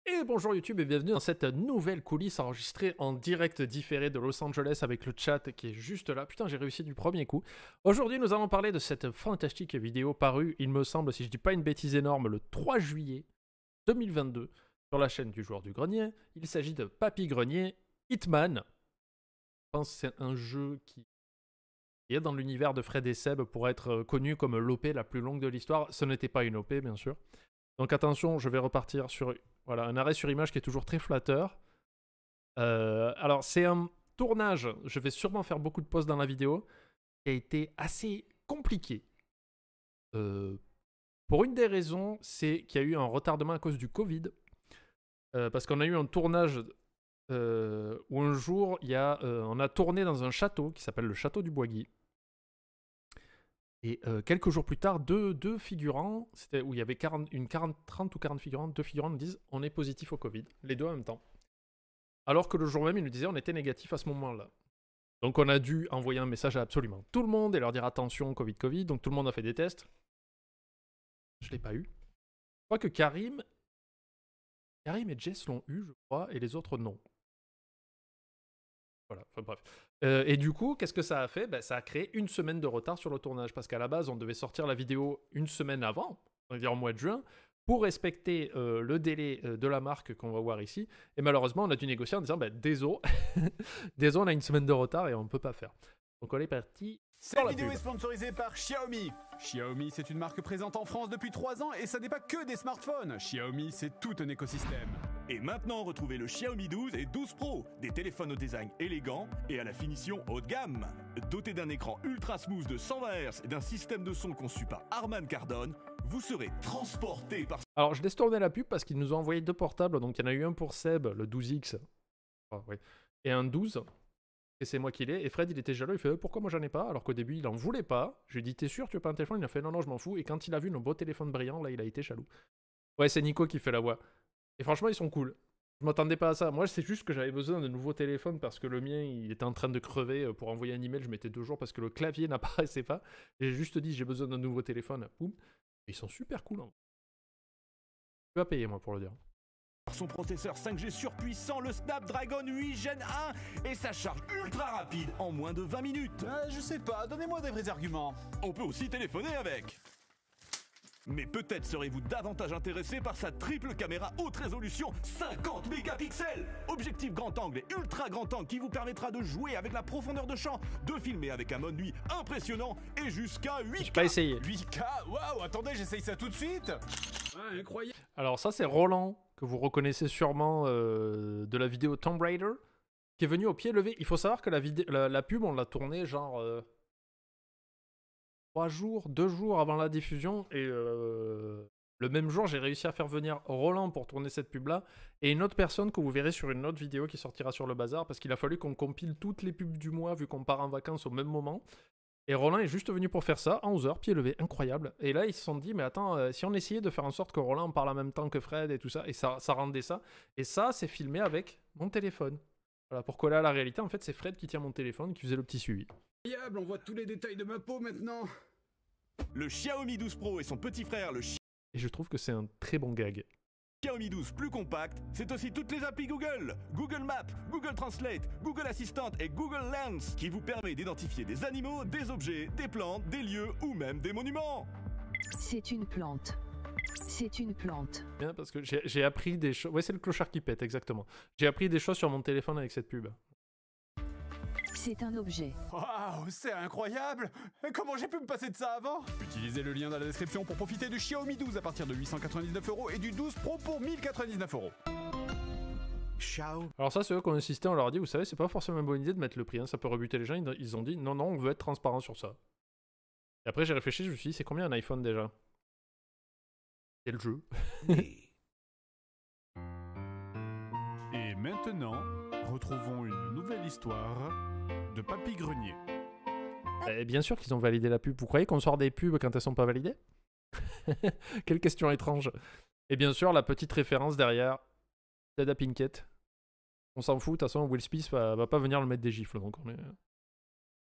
Et bonjour YouTube et bienvenue dans cette nouvelle coulisse enregistrée en direct différé de Los Angeles avec le chat qui est juste là. Putain, j'ai réussi du premier coup. Aujourd'hui, nous allons parler de cette fantastique vidéo parue, il me semble, si je dis pas une bêtise énorme, le 3 juillet 2022 sur la chaîne du joueur du grenier. Il s'agit de Papy Grenier, Hitman. Je pense que c'est un jeu qui est dans l'univers de Fred et Seb pour être connu comme l'OP la plus longue de l'histoire. Ce n'était pas une OP, bien sûr. Donc attention, je vais repartir sur voilà, un arrêt sur image qui est toujours très flatteur. Alors c'est un tournage, je vais sûrement faire beaucoup de pauses dans la vidéo, qui a été assez compliqué. Pour une des raisons, c'est qu'il y a eu un retardement à cause du Covid. Parce qu'on a eu un tournage où un jour, on a tourné dans un château qui s'appelle le château du Boisguy. Et quelques jours plus tard, deux figurants, où il y avait 30 ou 40 figurants, deux figurants nous disent on est positif au Covid, les deux en même temps. Alors que le jour même, ils nous disaient on était négatif à ce moment-là. Donc on a dû envoyer un message à absolument tout le monde et leur dire attention, Covid, Covid. Donc tout le monde a fait des tests. Je ne l'ai pas eu. Je crois que Karim et Jess l'ont eu, je crois, et les autres non. Voilà, enfin bref. Et du coup, qu'est-ce que ça a fait? Ça a créé une semaine de retard sur le tournage, parce qu'à la base, on devait sortir la vidéo une semaine avant, on va dire au mois de juin, pour respecter le délai de la marque qu'on va voir ici. Et malheureusement, on a dû négocier en disant, désolé, désolé, on a une semaine de retard et on ne peut pas faire. Donc on est parti. Cette vidéo est sponsorisée par Xiaomi. Xiaomi, c'est une marque présente en France depuis 3 ans et ça n'est pas que des smartphones. Xiaomi, c'est tout un écosystème. Et maintenant, retrouvez le Xiaomi 12 et 12 Pro, des téléphones au design élégant et à la finition haut de gamme. Dotés d'un écran ultra smooth de 120 Hz et d'un système de son conçu par Harman Kardon, vous serez transporté par... Alors, je laisse tourner la pub parce qu'ils nous ont envoyé deux portables. Donc, il y en a eu un pour Seb, le 12X, et un 12. Et c'est moi qui l'ai. Et Fred, il était jaloux. Il fait pourquoi moi j'en ai pas? Alors qu'au début, il en voulait pas. Je lui ai dit t'es sûr, tu veux pas un téléphone? Il a fait non, non, je m'en fous. Et quand il a vu nos beaux téléphones brillants, là, il a été jaloux. Ouais, c'est Nico qui fait la voix. Et franchement, ils sont cool. Je m'attendais pas à ça. Moi, c'est juste que j'avais besoin de nouveaux téléphones parce que le mien, il était en train de crever. Pour envoyer un email, je mettais 2 jours parce que le clavier n'apparaissait pas. Et j'ai juste dit j'ai besoin d'un nouveau téléphone. Boum. Et ils sont super cool. Hein. Je vais pas payer, moi, pour le dire. Son processeur 5G surpuissant, le Snapdragon 8 Gen 1 et sa charge ultra rapide en moins de 20 minutes. Je sais pas, donnez-moi des vrais arguments. On peut aussi téléphoner avec. Mais peut-être serez-vous davantage intéressé par sa triple caméra haute résolution 50 mégapixels. Objectif grand angle et ultra grand angle qui vous permettra de jouer avec la profondeur de champ, de filmer avec un mode nuit impressionnant et jusqu'à 8K. J'ai pas essayé. 8K. Waouh, attendez, j'essaye ça tout de suite. Incroyable. Alors ça, c'est Roland, que vous reconnaissez sûrement de la vidéo Tomb Raider, qui est venu au pied levé. Il faut savoir que la pub, on l'a tournée genre 2 jours avant la diffusion. Et le même jour, j'ai réussi à faire venir Roland pour tourner cette pub-là. Et une autre personne que vous verrez sur une autre vidéo qui sortira sur le bazar, parce qu'il a fallu qu'on compile toutes les pubs du mois, vu qu'on part en vacances au même moment. Et Roland est juste venu pour faire ça, à 11h, pied levé, incroyable. Et là, ils se sont dit, mais attends, si on essayait de faire en sorte que Roland parle en même temps que Fred et tout ça, et ça rendait ça. Et ça, c'est filmé avec mon téléphone. Voilà, pour coller à la réalité, en fait, c'est Fred qui tient mon téléphone, qui faisait le petit suivi. Incroyable, on voit tous les détails de ma peau maintenant. Le Xiaomi 12 Pro et son petit frère, le Et je trouve que c'est un très bon gag. Xiaomi 12 plus compact, c'est aussi toutes les applis Google, Google Maps, Google Translate, Google Assistant et Google Lens qui vous permet d'identifier des animaux, des objets, des plantes, des lieux ou même des monuments. C'est une plante. C'est une plante. Bien, parce que j'ai appris des choses... Ouais, c'est le clochard qui pète, exactement. J'ai appris des choses sur mon téléphone avec cette pub. C'est un objet. Waouh, c'est incroyable. Comment j'ai pu me passer de ça avant? Utilisez le lien dans la description pour profiter du Xiaomi 12 à partir de 899 € et du 12 Pro pour 1099 €. Ciao. Alors ça, c'est eux qui ont insisté, on leur a dit, vous savez, c'est pas forcément une bonne idée de mettre le prix, hein, ça peut rebuter les gens. Ils ont dit, non, non, on veut être transparent sur ça. Et après, j'ai réfléchi, je me suis dit, c'est combien un iPhone déjà? C'est le jeu. Et maintenant, retrouvons une nouvelle histoire de Papy Grenier. Et bien sûr qu'ils ont validé la pub. Vous croyez qu'on sort des pubs quand elles sont pas validées? Quelle question étrange. Et bien sûr, la petite référence derrière, Jada Pinkett. On s'en fout, de toute façon, Will Smith va pas venir le mettre des gifles, donc on est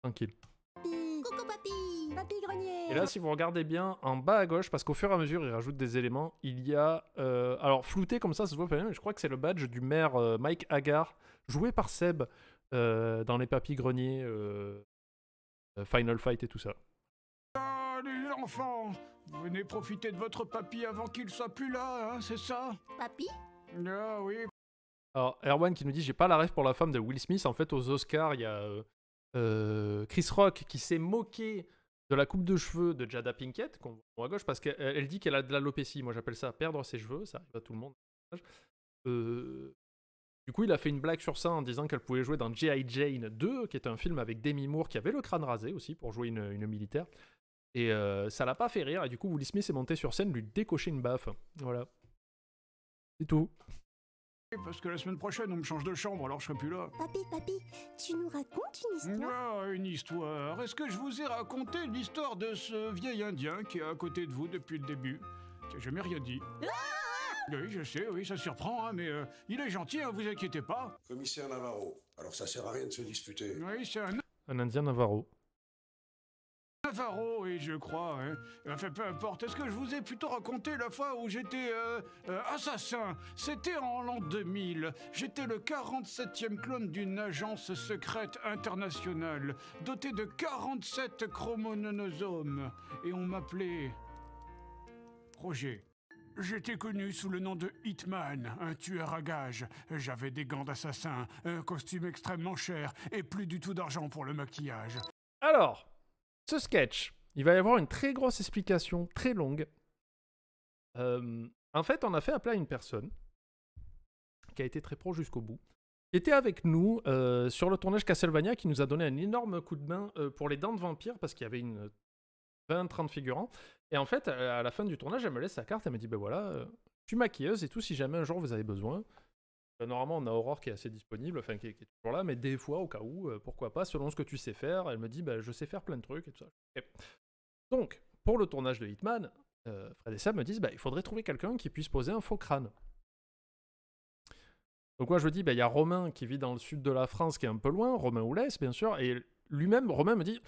tranquille. Coucou papy. Papy Grenier. Et là, si vous regardez bien en bas à gauche, parce qu'au fur et à mesure, ils rajoutent des éléments, il y a... alors, flouté comme ça se voit pas bien, mais je crois que c'est le badge du maire Mike Hagar, joué par Seb dans les Papy Grenier, Final Fight et tout ça. Ah, les enfants, vous venez profiter de votre papy avant qu'il soit plus là, hein, c'est ça? Papy? Ah oui. Alors, Erwan qui nous dit, j'ai pas la ref pour la femme de Will Smith. En fait, aux Oscars, il y a Chris Rock qui s'est moqué de la coupe de cheveux de Jada Pinkett, qu'on voit à gauche, parce qu'elle dit qu'elle a de l'alopécie. Moi, j'appelle ça perdre ses cheveux, ça arrive à tout le monde. Du coup, il a fait une blague sur ça en disant qu'elle pouvait jouer dans G.I. Jane 2, qui est un film avec Demi Moore, qui avait le crâne rasé aussi, pour jouer une militaire. Et ça l'a pas fait rire, et du coup, Will Smith est monté sur scène, lui décocher une baffe. Voilà. C'est tout. Parce que la semaine prochaine, on me change de chambre, alors je serai plus là. Papy, tu nous racontes une histoire? Ah, une histoire. Est-ce que je vous ai raconté l'histoire de ce vieil Indien qui est à côté de vous depuis le début? J'ai jamais rien dit. Oui, je sais, oui, ça surprend, hein, mais il est gentil, hein, vous inquiétez pas. Commissaire Navarro, alors ça sert à rien de se disputer. Oui, c'est un Un Indien Navarro. Navarro, oui, je crois. Hein. Enfin, peu importe. Est-ce que je vous ai plutôt raconté la fois où j'étais assassin? C'était en l'an 2000. J'étais le 47e clone d'une agence secrète internationale, dotée de 47 chromosomes. Et on m'appelait... Roger. J'étais connu sous le nom de Hitman, un tueur à gages. J'avais des gants d'assassin, un costume extrêmement cher et plus du tout d'argent pour le maquillage. Alors, ce sketch, il va y avoir une très grosse explication, très longue. En fait, on a fait appel à une personne qui a été très pro jusqu'au bout, qui était avec nous sur le tournage Castlevania, qui nous a donné un énorme coup de main pour les Dents de Vampire, parce qu'il y avait une 20-30 figurants. Et en fait, à la fin du tournage, elle me laisse sa carte, elle me dit, ben voilà, je suis maquilleuse et tout, si jamais un jour vous avez besoin. Normalement, on a Aurore qui est assez disponible, enfin qui est toujours là, mais des fois, au cas où, pourquoi pas, selon ce que tu sais faire. Elle me dit, bah, je sais faire plein de trucs et tout ça. Okay. Donc, pour le tournage de Hitman, Fred et Sam me disent, bah, il faudrait trouver quelqu'un qui puisse poser un faux crâne. Donc moi, je dis, bah, y a Romain qui vit dans le sud de la France, qui est un peu loin, Romain Oulès, bien sûr, et lui-même, Romain me dit,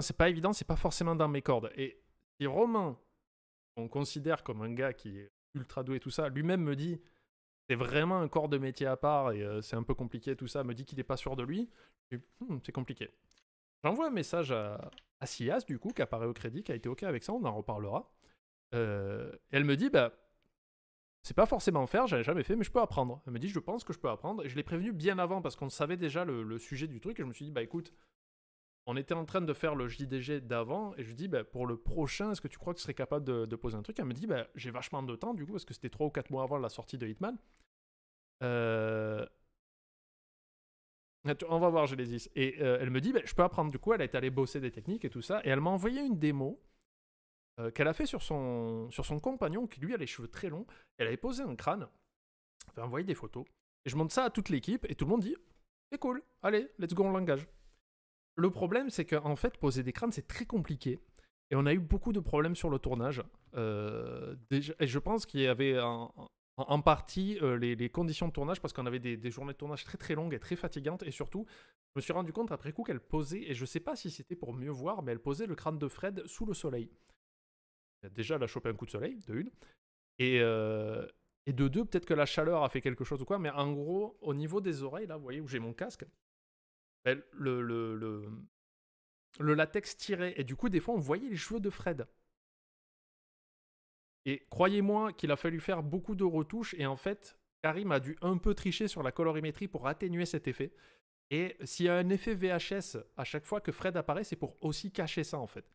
c'est pas évident, c'est pas forcément dans mes cordes. Et si Romain, on considère comme un gars qui est ultra doué et tout ça, lui-même me dit, c'est vraiment un corps de métier à part et c'est un peu compliqué tout ça, me dit qu'il n'est pas sûr de lui, c'est compliqué. J'envoie un message à Sias, du coup, qui apparaît au crédit, qui a été OK avec ça, on en reparlera. Et elle me dit, bah, c'est pas forcément faire, j'avais jamais fait, mais je peux apprendre. Elle me dit, je pense que je peux apprendre, et je l'ai prévenu bien avant, parce qu'on savait déjà le sujet du truc, et je me suis dit, bah écoute, on était en train de faire le JDG d'avant, et je lui dis, bah, pour le prochain, est-ce que tu crois que tu serais capable de poser un truc? Elle me dit, bah, j'ai vachement de temps, du coup, parce que c'était 3 ou 4 mois avant la sortie de Hitman. On va voir Genesis. Et elle me dit, bah, je peux apprendre. Du coup, elle est allée bosser des techniques et tout ça, et elle m'a envoyé une démo qu'elle a fait sur son compagnon, qui lui a les cheveux très longs. Elle avait posé un crâne, elle a envoyé des photos, et je montre ça à toute l'équipe, et tout le monde dit, c'est cool, allez, let's go en langage. Le problème, c'est qu'en fait, poser des crânes, c'est très compliqué. Et on a eu beaucoup de problèmes sur le tournage. Déjà, et je pense qu'il y avait en partie les conditions de tournage, parce qu'on avait des journées de tournage très très longues et très fatigantes. Et surtout, je me suis rendu compte après coup qu'elle posait, et je sais pas si c'était pour mieux voir, mais elle posait le crâne de Fred sous le soleil. Déjà, elle a chopé un coup de soleil, de une. Et de deux, peut-être que la chaleur a fait quelque chose ou quoi. Mais en gros, au niveau des oreilles, là, vous voyez où j'ai mon casque, le latex tirait, et du coup des fois on voyait les cheveux de Fred, et croyez-moi qu'il a fallu faire beaucoup de retouches, et en fait Karim a dû un peu tricher sur la colorimétrie pour atténuer cet effet, et s'il y a un effet VHS à chaque fois que Fred apparaît, c'est pour aussi cacher ça en fait.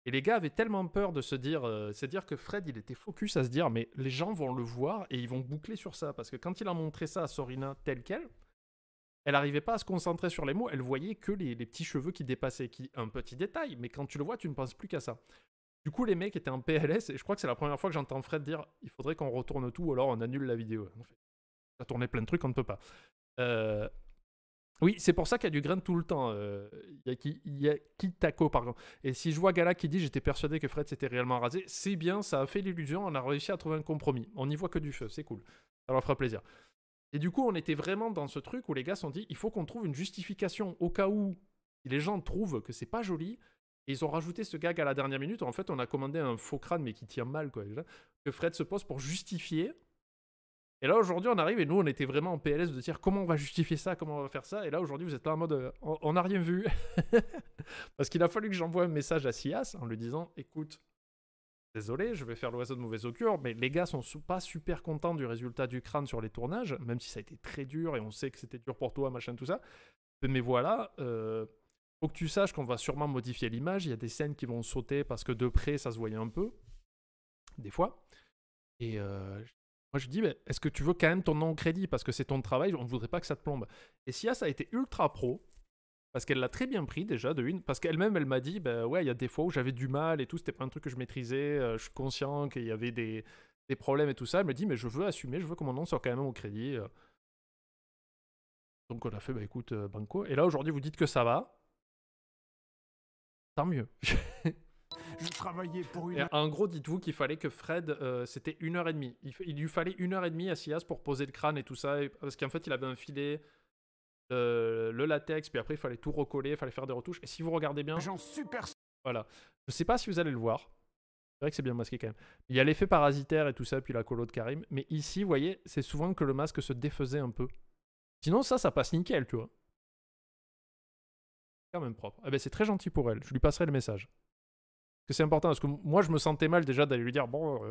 Et les gars avaient tellement peur de se dire, c'est-à-dire que Fred il était focus à se dire, mais les gens vont le voir et ils vont boucler sur ça, parce que quand il a montré ça à Sorina tel quel, elle n'arrivait pas à se concentrer sur les mots, elle voyait que les petits cheveux qui dépassaient, un petit détail, mais quand tu le vois, tu ne penses plus qu'à ça. Du coup, les mecs étaient en PLS, et je crois que c'est la première fois que j'entends Fred dire « Il faudrait qu'on retourne tout, ou alors on annule la vidéo. » En fait, ça tournait plein de trucs, on ne peut pas. Oui, c'est pour ça qu'il y a du grain tout le temps. Il y a Kitako, par exemple. Et si je vois Gala qui dit « J'étais persuadé que Fred s'était réellement rasé », c'est bien, ça a fait l'illusion, on a réussi à trouver un compromis. On n'y voit que du feu, c'est cool. Ça leur fera plaisir. Et du coup, on était vraiment dans ce truc où les gars se sont dit, il faut qu'on trouve une justification au cas où les gens trouvent que c'est pas joli, Et ils ont rajouté ce gag à la dernière minute. En fait, on a commandé un faux crâne, mais qui tient mal, quoi, déjà, que Fred se pose pour justifier. Et là, aujourd'hui, on arrive et nous, on était vraiment en PLS de dire comment on va justifier ça, comment on va faire ça. Et là, aujourd'hui, vous êtes là en mode on n'a rien vu. Parce qu'il a fallu que j'envoie un message à Sias en lui disant écoute, désolé, je vais faire l'oiseau de mauvais augure, mais les gars sont pas super contents du résultat du crâne sur les tournages, même si ça a été très dur et on sait que c'était dur pour toi, machin, tout ça. Mais voilà, faut que tu saches qu'on va sûrement modifier l'image. Il y a des scènes qui vont sauter parce que de près, ça se voyait un peu, des fois. Et moi, je dis, mais est-ce que tu veux quand même ton nom au crédit parce que c'est ton travail, on ne voudrait pas que ça te plombe. Et Sias a été ultra pro, parce qu'elle l'a très bien pris déjà, de une, parce qu'elle-même, elle m'a dit, bah ouais, il y a des fois où j'avais du mal et tout, c'était pas un truc que je maîtrisais, je suis conscient qu'il y avait des problèmes et tout ça. Elle me dit, mais je veux assumer, je veux que mon nom soit quand même au crédit. Donc on a fait, bah écoute, banco. Et là, aujourd'hui, vous dites que ça va. Tant mieux. Je travaillais pour une... Et en gros, dites-vous qu'il fallait que Fred, c'était 1h30. Il lui fallait 1h30 à Sias pour poser le crâne et tout ça, parce qu'en fait, il avait un filet, le latex, puis après, il fallait tout recoller, il fallait faire des retouches. Et si vous regardez bien, super... voilà. Je sais pas si vous allez le voir. C'est vrai que c'est bien masqué quand même. Il y a l'effet parasitaire et tout ça, puis la colo de Karim. Mais ici, vous voyez, c'est souvent que le masque se défaisait un peu. Sinon, ça passe nickel, tu vois. Quand même propre. Eh ben, c'est très gentil pour elle. Je lui passerai le message. Parce que c'est important, parce que moi, je me sentais mal déjà d'aller lui dire, bon,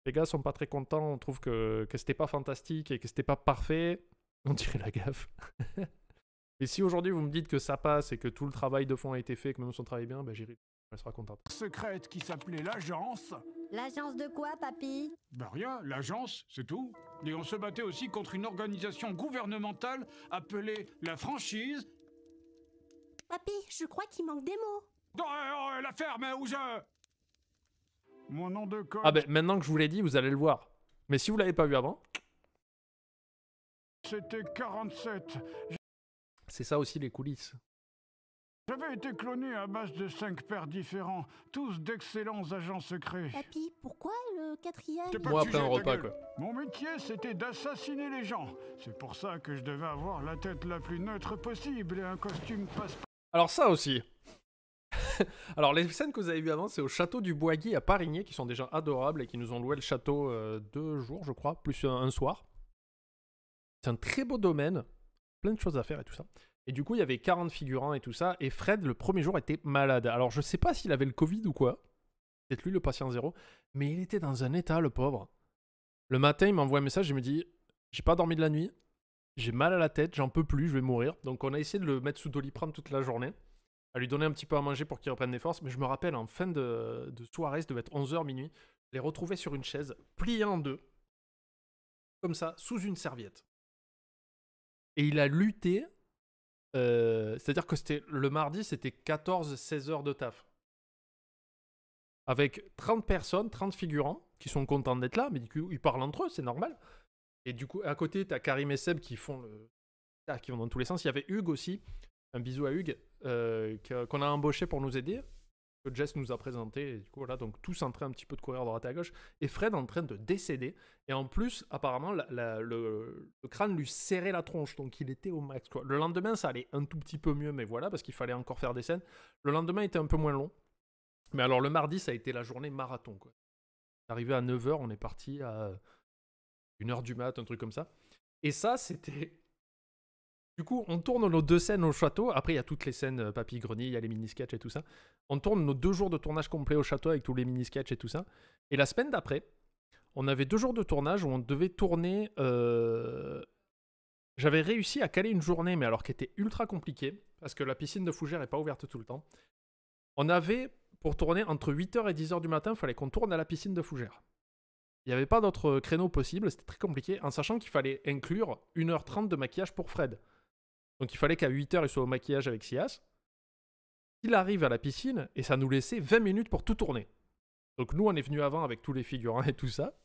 les gars sont pas très contents, on trouve que c'était pas fantastique et que c'était pas parfait. On dirait la gaffe. Et si aujourd'hui, vous me dites que ça passe et que tout le travail de fond a été fait, que même son travail bien, ben j'irai. Elle sera contente. Secrète qui s'appelait l'agence. L'agence de quoi, papy? Bah rien, l'agence, c'est tout. Et on se battait aussi contre une organisation gouvernementale appelée la franchise. Papy, je crois qu'il manque des mots. Oh, la ferme, où je... Mon nom de code... Ah ben maintenant que je vous l'ai dit, vous allez le voir. Mais si vous l'avez pas vu avant... C'était 47. C'est ça aussi les coulisses. J'avais été cloné à base de 5 pères différents, tous d'excellents agents secrets. Papy, pourquoi le quatrième? C'est pas Moi le après un sujet, ta repas gueule. quoi. Mon métier, c'était d'assassiner les gens. C'est pour ça que je devais avoir la tête la plus neutre possible et un costume passe. Alors ça aussi. Alors les scènes que vous avez vues avant, c'est au château du Boisguy à Parigné, qui sont des gens adorables et qui nous ont loué le château 2 jours, je crois, plus un soir. C'est un très beau domaine, plein de choses à faire et tout ça. Et du coup, il y avait 40 figurants et tout ça, et Fred, le premier jour, était malade. Alors je sais pas s'il avait le Covid ou quoi, peut-être lui le patient zéro, mais il était dans un état, le pauvre. Le matin, il m'envoie un message, il me dit « J'ai pas dormi de la nuit, j'ai mal à la tête, j'en peux plus, je vais mourir. » Donc on a essayé de le mettre sous Doliprane toute la journée, à lui donner un petit peu à manger pour qu'il reprenne des forces. Mais je me rappelle, en fin de soirée, ça devait être 11h minuit, je l'ai retrouvé sur une chaise, plié en deux, comme ça, sous une serviette. Et il a lutté, c'est-à-dire que c'était le mardi, c'était 14-16 heures de taf. Avec 30 personnes, 30 figurants, qui sont contents d'être là, mais du coup, ils parlent entre eux, c'est normal. Et du coup, à côté, t'as Karim et Seb qui font qui vont dans tous les sens. Il y avait Hugues aussi. Un bisou à Hugues, qu'on a embauché pour nous aider, que Jess nous a présenté, et du coup voilà, donc tous en train un petit peu de courir à droite à gauche, et Fred en train de décéder, et en plus, apparemment, le crâne lui serrait la tronche, donc il était au max, quoi. Le lendemain, ça allait un tout petit peu mieux, mais voilà, parce qu'il fallait encore faire des scènes. Le lendemain était un peu moins long, mais alors le mardi, ça a été la journée marathon, quoi. Arrivé à 9h, on est parti à 1h du mat, un truc comme ça, et ça, c'était... Du coup, on tourne nos 2 scènes au château. Après, il y a toutes les scènes Papy-Grenier, il y a les mini-sketchs et tout ça. On tourne nos 2 jours de tournage complet au château avec tous les mini-sketchs et tout ça. Et la semaine d'après, on avait 2 jours de tournage où on devait tourner... J'avais réussi à caler une journée, mais alors qui était ultra compliquée, parce que la piscine de Fougères n'est pas ouverte tout le temps. On avait, pour tourner entre 8h et 10h du matin, il fallait qu'on tourne à la piscine de Fougères. Il n'y avait pas d'autre créneau possible, c'était très compliqué, en sachant qu'il fallait inclure 1h30 de maquillage pour Fred. Donc il fallait qu'à 8h, il soit au maquillage avec Sias. Il arrive à la piscine et ça nous laissait 20 minutes pour tout tourner. Donc nous, on est venu avant avec tous les figurants et tout ça.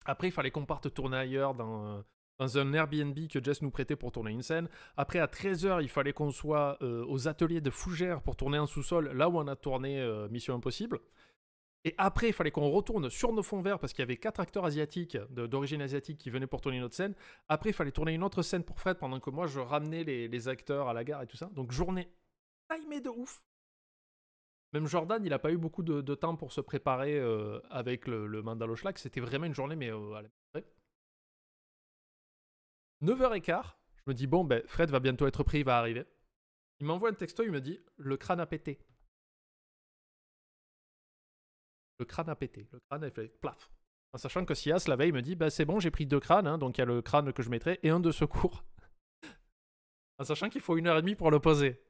Après, il fallait qu'on parte tourner ailleurs dans un Airbnb que Jess nous prêtait pour tourner une scène. Après, à 13h, il fallait qu'on soit aux ateliers de Fougères pour tourner en sous-sol, là où on a tourné Mission Impossible. Et après, il fallait qu'on retourne sur nos fonds verts parce qu'il y avait 4 acteurs asiatiques, d'origine asiatique, qui venaient pour tourner une autre scène. Après, il fallait tourner une autre scène pour Fred pendant que moi, je ramenais les acteurs à la gare et tout ça. Donc, journée timée de ouf. Même Jordan, il a pas eu beaucoup de temps pour se préparer avec le Mandaloschlag. C'était vraiment une journée, mais à la 9h15, je me dis, bon, ben, Fred va bientôt être pris, il va arriver. Il m'envoie un texto, il me dit, le crâne a pété. Le crâne a pété. Le crâne a fait plaf. En sachant que Sias, la veille, me dit, bah, c'est bon, j'ai pris 2 crânes, hein, donc il y a le crâne que je mettrai et un de secours. En sachant qu'il faut 1h30 pour le poser.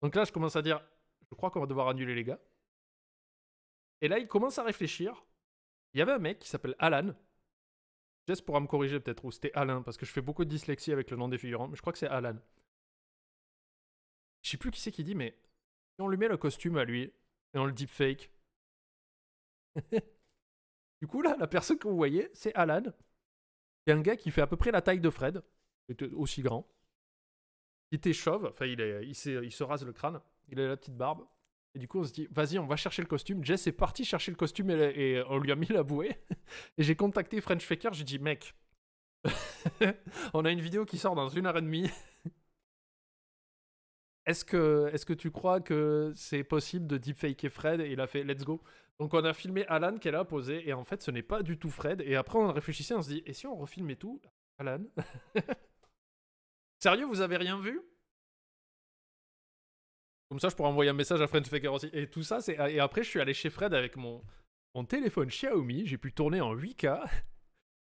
Donc là, je commence à dire, je crois qu'on va devoir annuler les gars. Et là, il commence à réfléchir. Il y avait un mec qui s'appelle Alan. Jess pourra me corriger peut-être, ou c'était Alain, parce que je fais beaucoup de dyslexie avec le nom des figurants, mais je crois que c'est Alan. Je sais plus qui c'est qui dit, mais si on lui met le costume à lui, et on le deepfake. Du coup, là, la personne que vous voyez, c'est Alan. C'est un gars qui fait à peu près la taille de Fred, il était aussi grand. Il était chauve, enfin, il se rase le crâne, il a la petite barbe. Et du coup, on se dit, vas-y, on va chercher le costume. Jess est parti chercher le costume et on lui a mis la bouée. Et j'ai contacté French Faker, j'ai dit, mec, on a une vidéo qui sort dans 1h30. Est-ce que tu crois que c'est possible de deepfaker Fred? Et il a fait, let's go. Donc on a filmé Alan qui est là posé, et en fait, ce n'est pas du tout Fred. Et après, on réfléchissait, on se dit, et si on refilmait tout? Alan? Sérieux, vous avez rien vu? Comme ça, je pourrais envoyer un message à French Faker aussi. Et tout ça, c'est. Et après, je suis allé chez Fred avec mon téléphone Xiaomi. J'ai pu tourner en 8K.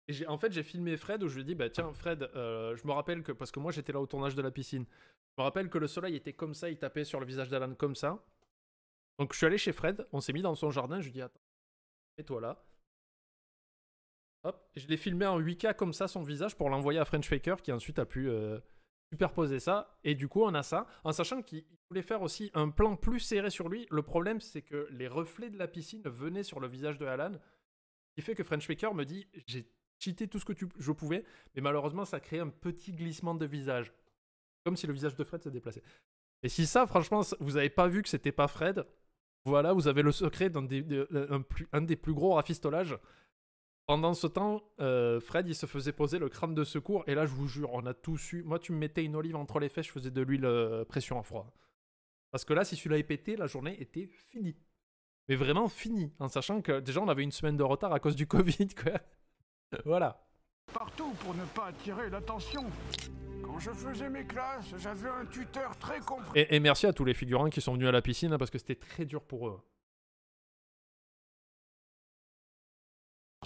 Et en fait, j'ai filmé Fred où je lui ai dit, bah tiens, Fred, je me rappelle que. Parce que moi, j'étais là au tournage de la piscine. Je me rappelle que le soleil était comme ça, il tapait sur le visage d'Alan comme ça. Donc, je suis allé chez Fred. On s'est mis dans son jardin. Je lui ai dit, attends, mets-toi là. Hop. Et je l'ai filmé en 8K comme ça, son visage, pour l'envoyer à French Faker qui ensuite a pu. Superposer ça, et du coup on a ça, en sachant qu'il voulait faire aussi un plan plus serré sur lui. Le problème, c'est que les reflets de la piscine venaient sur le visage de Alan, ce qui fait que French Faker me dit, j'ai cheaté tout ce que je pouvais, mais malheureusement ça crée un petit glissement de visage, comme si le visage de Fred s'est déplacé. Et si ça, franchement, vous avez pas vu que c'était pas Fred, voilà, vous avez le secret d'un des plus gros rafistolages. Pendant ce temps, Fred, il se faisait poser le crâne de secours. Et là, je vous jure, on a tous su. Moi, tu me mettais une olive entre les fesses, je faisais de l'huile pression à froid. Parce que là, si celui-là est pété, la journée était finie. Mais vraiment finie. En sachant que déjà, on avait une semaine de retard à cause du Covid, quoi. Voilà. Partout pour ne pas attirer l'attention. Quand je faisais mes classes, j'avais un tuteur très compréhensif. Et merci à tous les figurants qui sont venus à la piscine, hein, parce que c'était très dur pour eux.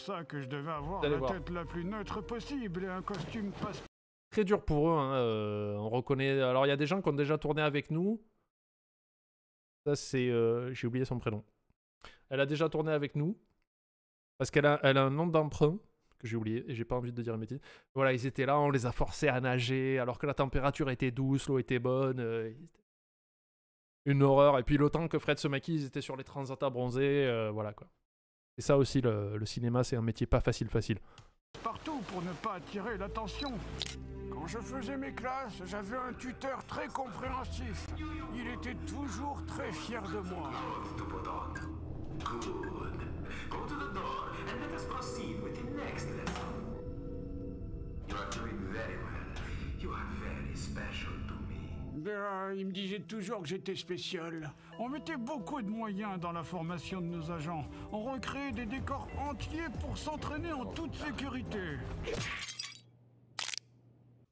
C'est pour ça que je devais avoir la tête la plus neutre possible et un costume passe. Très dur pour eux, hein, on reconnaît. Alors il y a des gens qui ont déjà tourné avec nous. Ça c'est, j'ai oublié son prénom. Elle a déjà tourné avec nous parce qu'elle a un nom d'emprunt que j'ai oublié et j'ai pas envie de dire une bêtise. Voilà, ils étaient là, on les a forcés à nager alors que la température était douce, l'eau était bonne. Une horreur. Et puis le temps que Fred se maquille, ils étaient sur les transats bronzés, voilà quoi. Et ça aussi, le cinéma, c'est un métier pas facile. Partout pour ne pas attirer l'attention. Quand je faisais mes classes, j'avais un tuteur très compréhensif. Il était toujours très fier de moi. Il me disait toujours que j'étais spécial. On mettait beaucoup de moyens dans la formation de nos agents. On recréait des décors entiers pour s'entraîner en toute sécurité.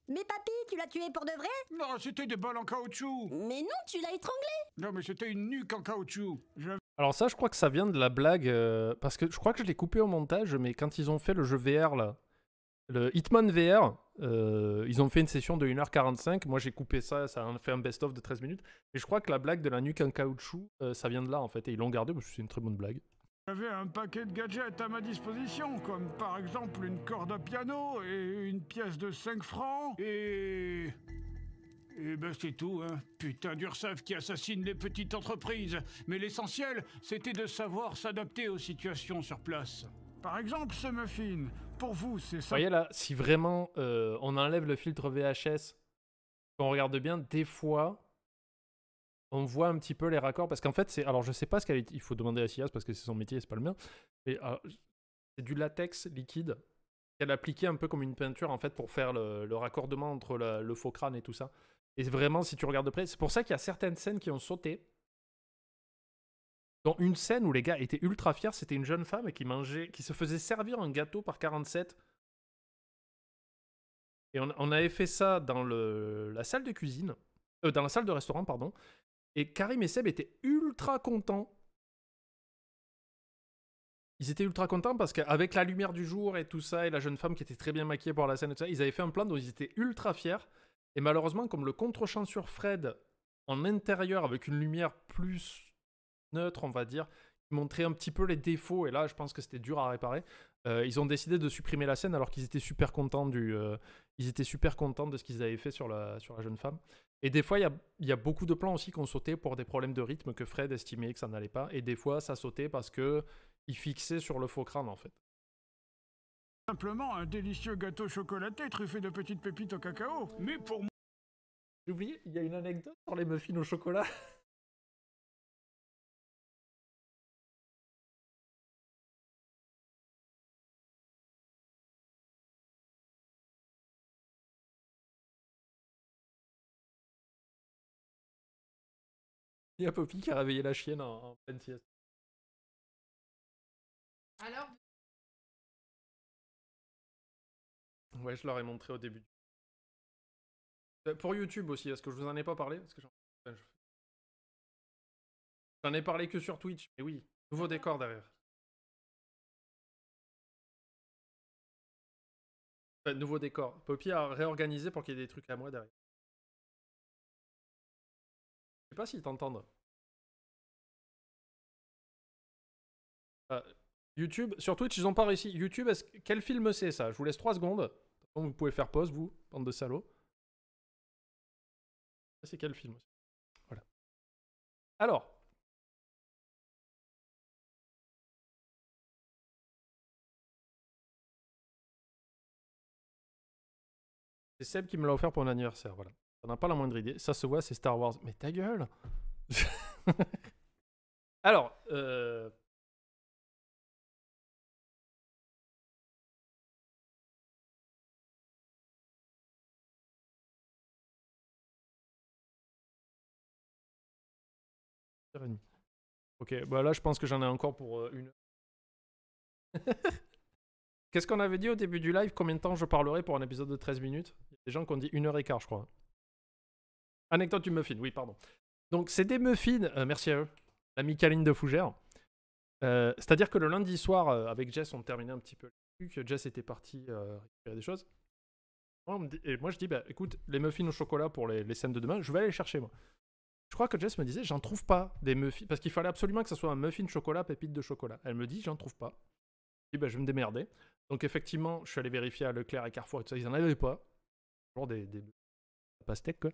Mais papy, tu l'as tué pour de vrai? Non, c'était des balles en caoutchouc. Mais non, tu l'as étranglé. Non, mais c'était une nuque en caoutchouc. Alors ça, je crois que ça vient de la blague, parce que je crois que je l'ai coupé au montage, mais quand ils ont fait le jeu VR, là, le Hitman VR, ils ont fait une session de 1h45. Moi, j'ai coupé ça, ça a fait un best-of de 13 minutes. Et je crois que la blague de la nuque en caoutchouc, ça vient de là, en fait. Et ils l'ont gardé parce que c'est une très bonne blague. J'avais un paquet de gadgets à ma disposition, comme par exemple une corde à piano et une pièce de 5 francs et ben c'est tout, hein. Putain d'URSSAF qui assassine les petites entreprises. Mais l'essentiel, c'était de savoir s'adapter aux situations sur place. Par exemple, ce muffin. Pour vous, c'est ça. Vous voyez là, si vraiment on enlève le filtre VHS, qu'on regarde bien, des fois, on voit un petit peu les raccords. Parce qu'en fait, c'est. Alors, je sais pas ce qu'elle est. Il faut demander à Sias parce que c'est son métier, c'est pas le mien. Mais c'est du latex liquide qu'elle a appliqué un peu comme une peinture en fait pour faire le raccordement entre le faux crâne et tout ça. Et vraiment, si tu regardes de près, c'est pour ça qu'il y a certaines scènes qui ont sauté. dans une scène où les gars étaient ultra fiers, c'était une jeune femme qui se faisait servir un gâteau par 47. Et on avait fait ça dans la salle de cuisine, dans la salle de restaurant, pardon. Et Karim et Seb étaient ultra contents. Ils étaient ultra contents parce qu'avec la lumière du jour et tout ça, et la jeune femme qui était très bien maquillée pour la scène et tout ça, ils avaient fait un plan dont ils étaient ultra fiers. Et malheureusement, comme le contre-champ sur Fred, en intérieur, avec une lumière plus neutre, on va dire, qui montrait un petit peu les défauts, et là, je pense que c'était dur à réparer, ils ont décidé de supprimer la scène alors qu'ils étaient super contents ils étaient super contents de ce qu'ils avaient fait sur la jeune femme. Et des fois, il y a beaucoup de plans aussi qui ont sauté pour des problèmes de rythme que Fred estimait que ça n'allait pas. Et des fois, ça sautait parce qu'il fixait sur le faux crâne, en fait. Simplement un délicieux gâteau chocolaté truffé de petites pépites au cacao. Mais pour moi... J'ai oublié, il y a une anecdote sur les muffins au chocolat. Il y a Poppy qui a réveillé la chienne en pleine sieste. Alors, Ouais, je leur ai montré au début. Pour YouTube aussi, est-ce que je vous en ai pas parlé? Parce que j'en ai parlé que sur Twitch. Mais oui, nouveau décor derrière. Enfin, nouveau décor. Poppy a réorganisé pour qu'il y ait des trucs à moi derrière. Je sais pas s'ils t'entendent. YouTube, sur Twitch, ils ont pas réussi. YouTube, quel film c'est ça? Je vous laisse 3 secondes. Vous pouvez faire pause, vous, bande de salauds. C'est quel film aussi? Voilà. Alors. C'est Seb qui me l'a offert pour mon anniversaire, voilà. Ça n'a pas la moindre idée. Ça se voit, c'est Star Wars. Mais ta gueule. Alors, ok, bah là je pense que j'en ai encore pour une heure. Qu'est-ce qu'on avait dit au début du live? Combien de temps je parlerai pour un épisode de 13 minutes? Il y a des gens qui ont dit 1h15, je crois. Anecdote du muffin, oui, pardon. Donc c'est des muffins, merci à eux, l'ami Kaline de Fougère. C'est-à-dire que le lundi soir, avec Jess, on terminait un petit peu le truc. Jess était parti récupérer des choses. Et moi je dis, bah écoute, les muffins au chocolat pour les scènes de demain, je vais aller les chercher moi. Je crois que Jess me disait, j'en trouve pas des muffins, parce qu'il fallait absolument que ça soit un muffin chocolat, pépite de chocolat. Elle me dit, j'en trouve pas. Je dis, bah je vais me démerder. Donc effectivement, je suis allé vérifier à Leclerc et Carrefour et tout ça, ils en avaient pas. Genre des pastèques quoi.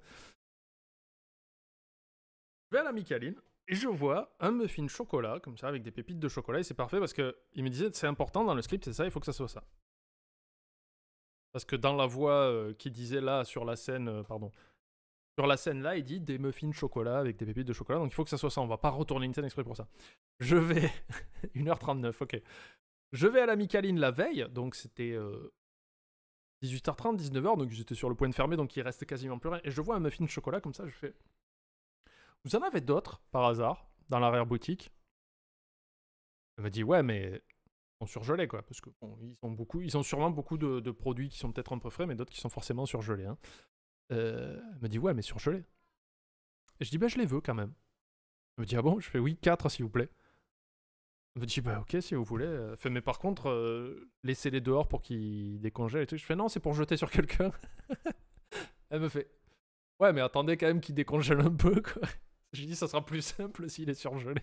Je vais à la Micaline et je vois un muffin chocolat, comme ça, avec des pépites de chocolat, et c'est parfait parce qu'il me disait, c'est important dans le script, c'est ça, il faut que ça soit ça. Parce que dans la voix qui disait là, sur la scène, sur la scène là, il dit des muffins chocolat avec des pépites de chocolat, donc il faut que ça soit ça, on va pas retourner une scène exprès pour ça. Je vais... 1h39, ok. Je vais à la Micaline la veille, donc c'était 18h30, 19h, donc j'étais sur le point de fermer, donc il reste quasiment plus rien. Et je vois un muffin chocolat comme ça, je fais... Vous en avez d'autres, par hasard, dans l'arrière-boutique? Elle me dit, ouais, mais ils sont surgelés, quoi, parce que bon, ils ont sûrement beaucoup de produits qui sont peut-être un peu frais, mais d'autres qui sont forcément surgelés. Hein. Elle me dit, ouais, mais surgelés. Et je dis, bah, je les veux quand même. Elle me dit, ah bon? Je fais, oui, 4 s'il vous plaît. Elle me dit, bah, ok, si vous voulez. Mais par contre, laissez-les dehors pour qu'ils décongèlent et tout. Je fais, non, c'est pour jeter sur quelqu'un. Elle me fait, ouais, mais attendez quand même qu'il décongèle un peu, quoi. Je dis, ça sera plus simple s'il est surgelé.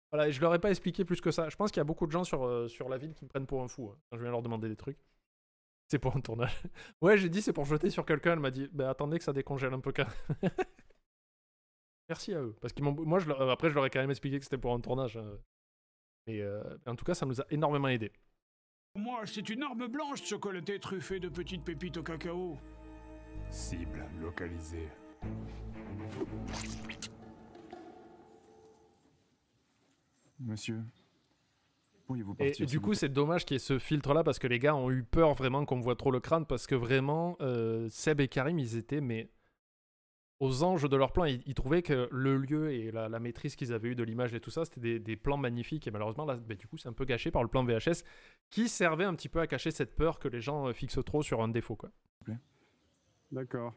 Voilà, et je leur ai pas expliqué plus que ça. Je pense qu'il y a beaucoup de gens sur la ville qui me prennent pour un fou, hein, quand je viens leur demander des trucs. C'est pour un tournage. Ouais, j'ai dit, c'est pour jeter sur quelqu'un. Elle m'a dit, bah attendez que ça décongèle un peu quand même. Merci à eux. Parce qu'ils m'ont... Moi, après, je leur ai quand même expliqué que c'était pour un tournage. Hein. Et en tout cas, ça nous a énormément aidé. Pour moi, c'est une arme blanche chocolatée truffée de petites pépites au cacao. Cible localisée. Monsieur, pourriez-vous partir? Et du coup, c'est dommage qu'il y ait ce filtre-là parce que les gars ont eu peur vraiment qu'on voit trop le crâne parce que vraiment, Seb et Karim, ils étaient mais aux anges de leur plan. Ils trouvaient que le lieu et la maîtrise qu'ils avaient eue de l'image et tout ça, c'était des plans magnifiques. Et malheureusement, là, du coup, c'est un peu gâché par le plan VHS qui servait un petit peu à cacher cette peur que les gens fixent trop sur un défaut, quoi. D'accord.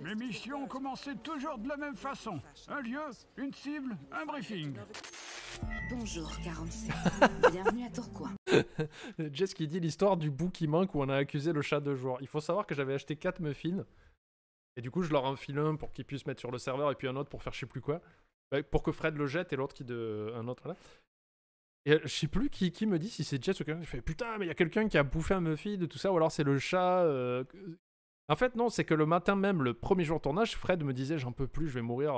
Mes missions commençaient toujours de la même façon. Un lieu, une cible, un briefing. Bonjour 47. Bienvenue à Tourcoing. Jess qui dit l'histoire du bout qui manque où on a accusé le chat de joueur. Il faut savoir que j'avais acheté 4 muffins. Et du coup, je leur enfile un pour qu'ils puissent mettre sur le serveur et puis un autre pour faire je sais plus quoi. Pour que Fred le jette et l'autre un autre, voilà. Et je sais plus qui me dit si c'est Jess ou quelqu'un qui fait putain, mais il y a quelqu'un qui a bouffé un muffin de tout ça, ou alors c'est le chat. En fait, non, c'est que le matin même, le premier jour de tournage, Fred me disait j'en peux plus, je vais mourir,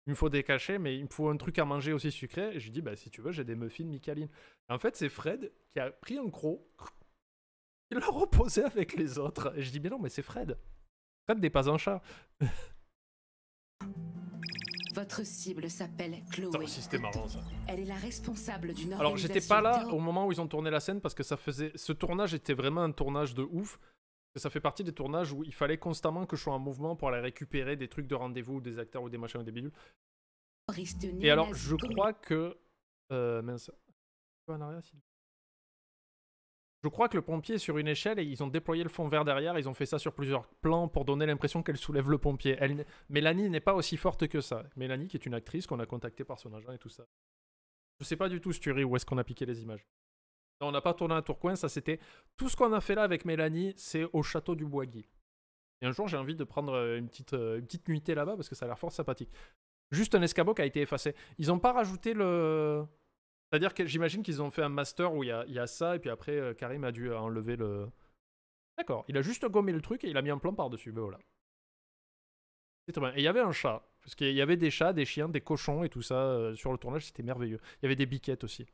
il me faut des cachets, mais il me faut un truc à manger aussi sucré. Et je lui dis bah si tu veux, j'ai des muffins Micaline. En fait, c'est Fred qui a pris un croc, il l'a reposé avec les autres. Et je dis mais non, mais c'est Fred. Fred n'est pas un chat. Votre cible s'appelle Chloé. Ça aussi, c'était marrant, ça. Elle est la responsable d'une Alors, organisation... j'étais pas là au moment où ils ont tourné la scène parce que ce tournage était vraiment un tournage de ouf. Ça fait partie des tournages où il fallait constamment que je sois en mouvement pour aller récupérer des trucs de rendez-vous, des acteurs ou des machins ou des bidules. Et alors, je crois que... mince. Je crois que le pompier est sur une échelle et ils ont déployé le fond vert derrière. Ils ont fait ça sur plusieurs plans pour donner l'impression qu'elle soulève le pompier. Mélanie n'est pas aussi forte que ça. Mélanie, qui est une actrice qu'on a contactée par son agent et tout ça. Je sais pas du tout, Sturi, où est-ce qu'on a piqué les images. Non, on n'a pas tourné à Tourcoing, ça c'était... Tout ce qu'on a fait là avec Mélanie, c'est au château du Boisguy. Et un jour, j'ai envie de prendre une petite nuitée là-bas parce que ça a l'air fort sympathique. Juste un escabeau qui a été effacé. Ils n'ont pas rajouté le... C'est-à-dire que j'imagine qu'ils ont fait un master où il y a ça, et puis après, Karim a dû enlever le... D'accord, il a juste gommé le truc et il a mis un plan par-dessus, ben voilà. C'est très bien. Et il y avait un chat, parce qu'il y avait des chats, des chiens, des cochons et tout ça sur le tournage, c'était merveilleux. Il y avait des biquettes aussi.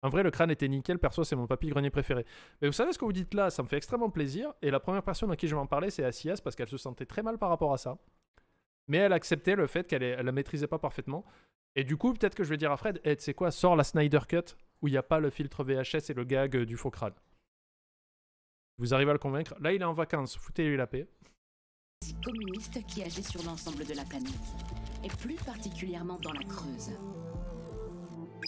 En vrai, le crâne était nickel, perso, c'est mon papy-grenier préféré. Mais vous savez ce que vous dites là, ça me fait extrêmement plaisir, et la première personne à qui je vais en parler, c'est Asias, parce qu'elle se sentait très mal par rapport à ça. Mais elle acceptait le fait qu'elle la maîtrisait pas parfaitement. Et du coup, peut-être que je vais dire à Fred, hey, tu sais quoi, sors la Snyder Cut où il n'y a pas le filtre VHS et le gag du faux crâne. Vous arrivez à le convaincre. Là, il est en vacances, foutez-lui la paix. Communiste qui agit sur l'ensemble de la planète, et plus particulièrement dans la Creuse.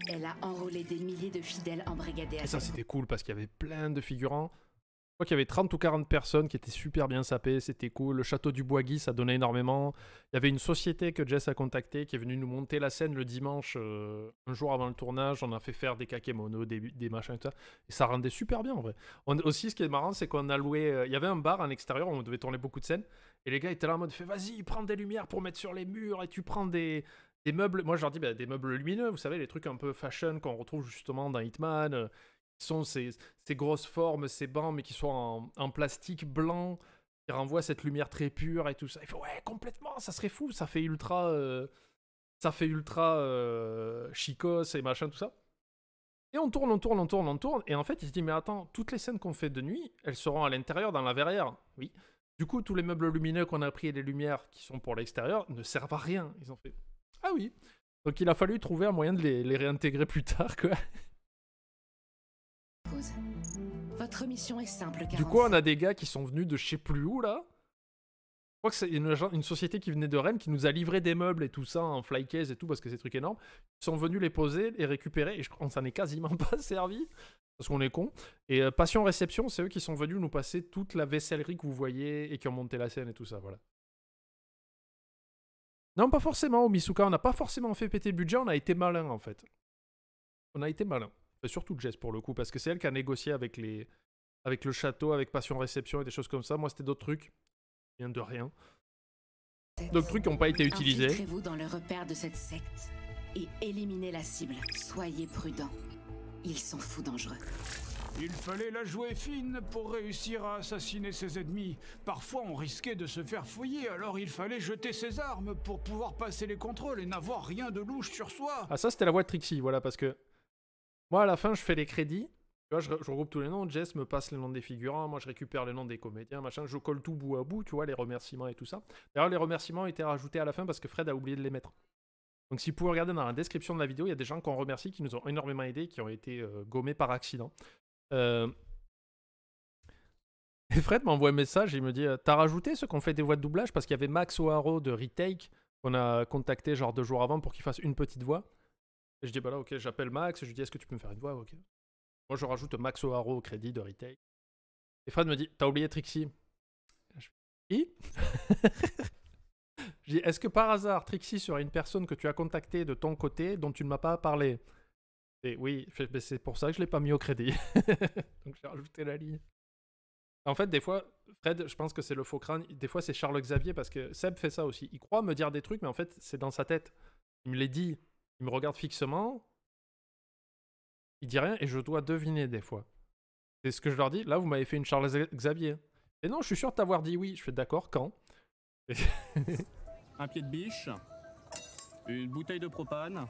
Elle a enrôlé des milliers de fidèles embrigadés à Et ça, c'était cool parce qu'il y avait plein de figurants. Je crois qu'il y avait 30 ou 40 personnes qui étaient super bien sapées, c'était cool. Le château du Boisguy, ça donnait énormément. Il y avait une société que Jess a contactée qui est venue nous monter la scène le dimanche, un jour avant le tournage. On a fait faire des kakémonos, des machins et tout ça. Et ça rendait super bien en vrai. Aussi, ce qui est marrant, c'est qu'on a loué... il y avait un bar en extérieur où on devait tourner beaucoup de scènes. Et les gars étaient là en mode, vas-y, prends des lumières pour mettre sur les murs et tu prends des meubles. Moi, je leur dis, des meubles lumineux, vous savez, les trucs un peu fashion qu'on retrouve justement dans Hitman. Qui sont ces grosses formes, ces bancs, mais qui sont en plastique blanc, qui renvoient cette lumière très pure et tout ça. Il faut, ouais, complètement, ça serait fou, ça fait ultra chicos et machin, tout ça. Et on tourne, et en fait, il se dit, mais attends, toutes les scènes qu'on fait de nuit, elles seront à l'intérieur, dans la verrière. Oui. Du coup, tous les meubles lumineux qu'on a pris et les lumières qui sont pour l'extérieur ne servent à rien. Ils ont fait, ah oui. Donc il a fallu trouver un moyen de les réintégrer plus tard, quoi. Votre mission est simple, 47. Du coup, on a des gars qui sont venus de je sais plus où, là. Je crois que c'est une société qui venait de Rennes, qui nous a livré des meubles et tout ça en flycase et tout, parce que c'est des trucs énormes. Ils sont venus les poser, les récupérer, et on s'en est quasiment pas servi, parce qu'on est cons. Et Passion Réception, c'est eux qui sont venus nous passer toute la vaissellerie que vous voyez, et qui ont monté la scène et tout ça, voilà. Non, pas forcément, au Misuka, on n'a pas forcément fait péter le budget, on a été malin, en fait. On a été malin. Surtout Jess pour le coup, parce que c'est elle qui a négocié avec le château, avec Passion Réception et des choses comme ça. Moi, c'était d'autres trucs. Rien de rien. D'autres trucs qui n'ont pas été utilisés. Infiltrez-vous dans le repère de cette secte et éliminez la cible. Soyez prudents. Ils sont fous dangereux. Il fallait la jouer fine pour réussir à assassiner ses ennemis. Parfois, on risquait de se faire fouiller, alors il fallait jeter ses armes pour pouvoir passer les contrôles et n'avoir rien de louche sur soi. Ah, ça, c'était la voix de Trixie, voilà, parce que moi, à la fin, je fais les crédits. Tu vois, je regroupe tous les noms. Jess me passe les noms des figurants. Moi, je récupère les noms des comédiens, machin. Je colle tout bout à bout, tu vois, les remerciements et tout ça. D'ailleurs, les remerciements étaient rajoutés à la fin parce que Fred a oublié de les mettre. Donc, si vous pouvez regarder dans la description de la vidéo, il y a des gens qu'on remercie, qui nous ont énormément aidés, qui ont été gommés par accident. Et Fred m'envoie un message, il me dit t'as rajouté ceux qu'on fait des voix de doublage parce qu'il y avait Max O'Haro de Retake qu'on a contacté genre 2 jours avant pour qu'il fasse une petite voix. Et je dis bah là ok, j'appelle Max, je lui dis est-ce que tu peux me faire une voix? Ok. Moi je rajoute Max O'Haro au crédit de Retake. Et Fred me dit t'as oublié Trixie. Je dis qui? Je dis est-ce que par hasard Trixie serait une personne que tu as contactée de ton côté dont tu ne m'as pas parlé? Et oui, c'est pour ça que je l'ai pas mis au crédit. Donc j'ai rajouté la ligne. En fait, des fois, Fred, je pense que c'est le faux crâne. Des fois, c'est Charles Xavier parce que Seb fait ça aussi. Il croit me dire des trucs, mais en fait, c'est dans sa tête. Il me les dit. Il me regarde fixement. Il dit rien et je dois deviner des fois. C'est ce que je leur dis. Là, vous m'avez fait une Charles Xavier. Et non, je suis sûr de t'avoir dit oui. Je fais d'accord, quand? Un pied de biche. Une bouteille de propane.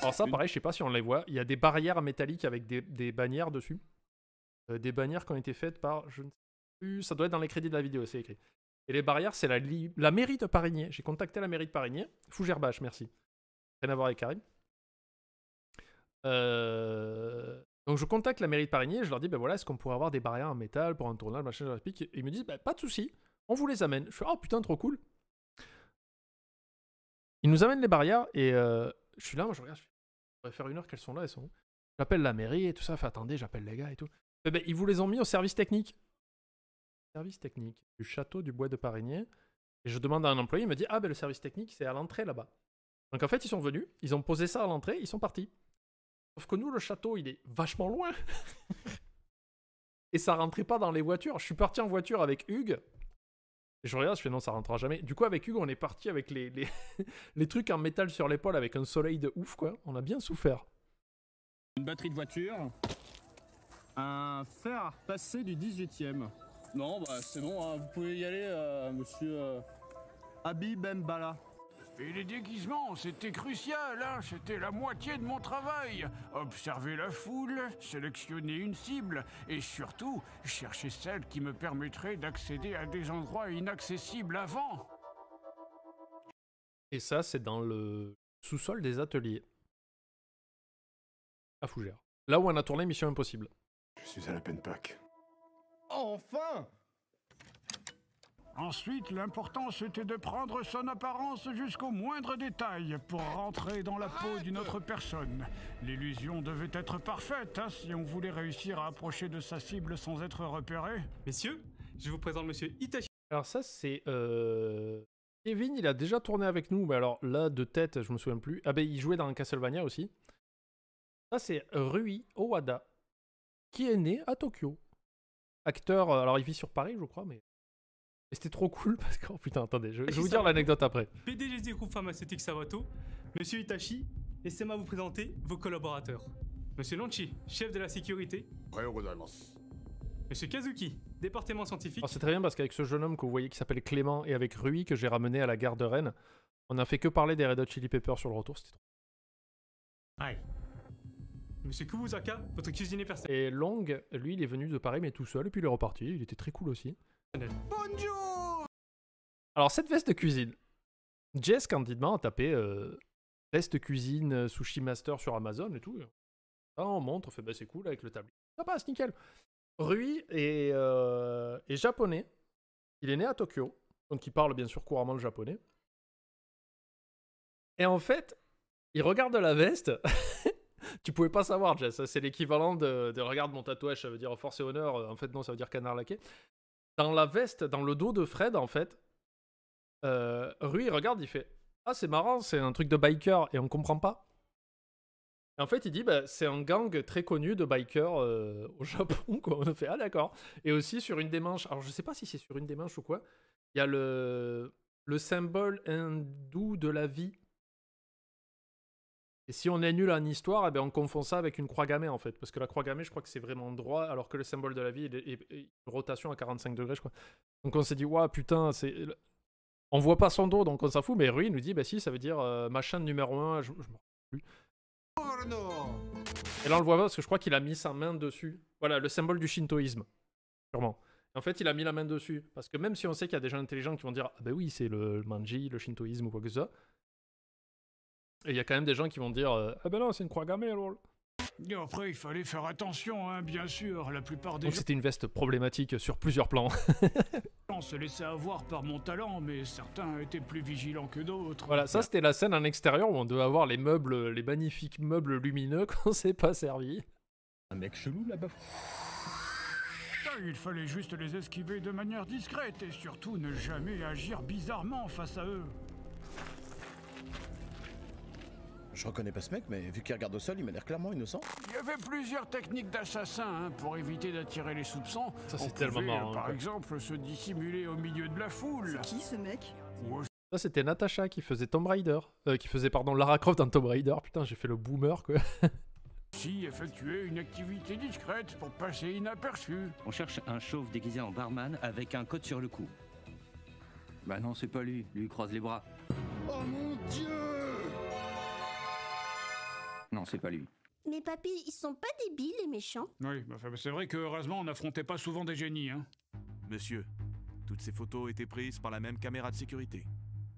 Alors ça, pareil, je sais pas si on les voit. Il y a des barrières métalliques avec des bannières dessus. Des bannières qui ont été faites par... Je ne sais plus, ça doit être dans les crédits de la vidéo, c'est écrit. Et les barrières, c'est la mairie de Parigné. J'ai contacté la mairie de Parigné. Fougerbach, merci. Rien à voir avec Karim. Donc je contacte la mairie de Parigné et je leur dis, ben voilà, est-ce qu'on pourrait avoir des barrières en métal pour un tournage, machin, je explique. Et ils me disent, ben, pas de souci, on vous les amène. Je fais, oh putain, trop cool. Ils nous amènent les barrières et je suis là, moi je regarde, je pourrais faire 1 heure qu'elles sont là, elles sont où? J'appelle la mairie et tout ça, fait attendez, j'appelle les gars et tout. Et ben, ils vous les ont mis au service technique. Service technique du château du bois de Parigné. Et je demande à un employé, il me dit, ah ben le service technique c'est à l'entrée là-bas. Donc en fait, ils sont venus, ils ont posé ça à l'entrée, ils sont partis. Sauf que nous, le château, il est vachement loin. Et ça rentrait pas dans les voitures. Je suis parti en voiture avec Hugues. Et je regarde, je fais non, ça rentrera jamais. Du coup, avec Hugues, on est parti avec les trucs en métal sur l'épaule avec un soleil de ouf, quoi. On a bien souffert. Une batterie de voiture. Un fer à repasser du 18e. Non, bah c'est bon, hein. Vous pouvez y aller, monsieur Habib Mbala. Et les déguisements, c'était crucial, hein. C'était la moitié de mon travail. Observer la foule, sélectionner une cible, et surtout, chercher celle qui me permettrait d'accéder à des endroits inaccessibles avant. Et ça, c'est dans le sous-sol des ateliers. À Fougères. Là où on a tourné Mission Impossible. Je suis à la peine Pâques. Enfin! Ensuite, l'important c'était de prendre son apparence jusqu'au moindre détail pour rentrer dans la peau d'une autre personne. L'illusion devait être parfaite, hein, si on voulait réussir à approcher de sa cible sans être repéré. Messieurs, je vous présente monsieur Itachi. Alors ça, c'est... Kevin, il a déjà tourné avec nous, mais alors là, de tête, je me souviens plus. Ah ben, il jouait dans Castlevania aussi. Ça, c'est Rui Owada, qui est né à Tokyo. Acteur, alors il vit sur Paris, je crois, mais... Et c'était trop cool parce que... Oh putain, attendez, je vais vous dire l'anecdote après. PDG du groupe pharmaceutique Sawato, monsieur Itachi, laissez-moi vous présenter vos collaborateurs. Monsieur Lonchi, chef de la sécurité. Monsieur Kazuki, département scientifique. Alors c'est très bien parce qu'avec ce jeune homme que vous voyez qui s'appelle Clément et avec Rui que j'ai ramené à la gare de Rennes, on a fait que parler des Red Hot Chili Peppers sur le retour, c'était trop. Aïe. Monsieur Kubuzaka, votre cuisinier personnel. Et Long, lui, il est venu de Paris mais tout seul et puis il est reparti, il était très cool aussi. Bonjour! Alors cette veste de cuisine, Jess candidement a tapé veste cuisine sushi master sur Amazon et tout. Ah, on montre, on fait bah c'est cool avec le tablier. Ça passe nickel. Rui est japonais. Il est né à Tokyo, donc il parle bien sûr couramment le japonais. Et en fait, il regarde la veste. Tu pouvais pas savoir, Jess. C'est l'équivalent de regarde mon tatouage, ça veut dire force et honneur. En fait, non, ça veut dire canard laqué. Dans la veste, dans le dos de Fred, en fait, Rui regarde, il fait ah, c'est marrant, c'est un truc de biker et on comprend pas. Et en fait, il dit bah, c'est un gang très connu de bikers au Japon, quoi. On a fait ah, d'accord. Et aussi sur une des manches, alors je sais pas si c'est sur une des manches ou quoi, il y a le symbole hindou de la vie. Et si on est nul en histoire, eh ben on confond ça avec une croix gammée en fait. Parce que la croix gammée, je crois que c'est vraiment droit, alors que le symbole de la vie est une rotation à 45 degrés, je crois. Donc on s'est dit, waouh, putain, c'est... On voit pas son dos, donc on s'en fout. Mais Rui nous dit, bah si, ça veut dire machin numéro 1, je m'en rappelle plus. Et là on le voit pas parce que je crois qu'il a mis sa main dessus. Voilà, le symbole du shintoïsme, sûrement. En fait, il a mis la main dessus. Parce que même si on sait qu'il y a des gens intelligents qui vont dire, ah bah oui, c'est le manji, le shintoïsme ou quoi que ce soit. Et il y a quand même des gens qui vont dire ah ben non, c'est une croix gammée, lol. Et après, il fallait faire attention, hein, bien sûr. La plupart des Donc c'était une veste problématique sur plusieurs plans. gens se laissaient avoir par mon talent, mais certains étaient plus vigilants que d'autres. Voilà, ça c'était la scène en extérieur où on devait avoir les meubles, les magnifiques meubles lumineux qu'on s'est pas servi. Un mec chelou là-bas. Il fallait juste les esquiver de manière discrète et surtout ne jamais agir bizarrement face à eux. Je reconnais pas ce mec, mais vu qu'il regarde au sol, il m'a l'air clairement innocent. Il y avait plusieurs techniques d'assassin hein, pour éviter d'attirer les soupçons. Ça c'est tellement marrant. Par exemple, se dissimuler au milieu de la foule. C'est qui ce mec? Ça c'était Natasha qui faisait Tomb Raider. Qui faisait pardon Lara Croft dans Tomb Raider. Putain j'ai fait le boomer quoi. Si effectuer une activité discrète pour passer inaperçu. On cherche un chauve déguisé en barman avec un code sur le cou. Bah non, c'est pas lui. Lui croise les bras. Oh mon Dieu! Non, c'est pas lui. Mais papy, ils sont pas débiles, les méchants. Oui, enfin, c'est vrai que heureusement on n'affrontait pas souvent des génies. Hein. Monsieur, toutes ces photos ont été prises par la même caméra de sécurité.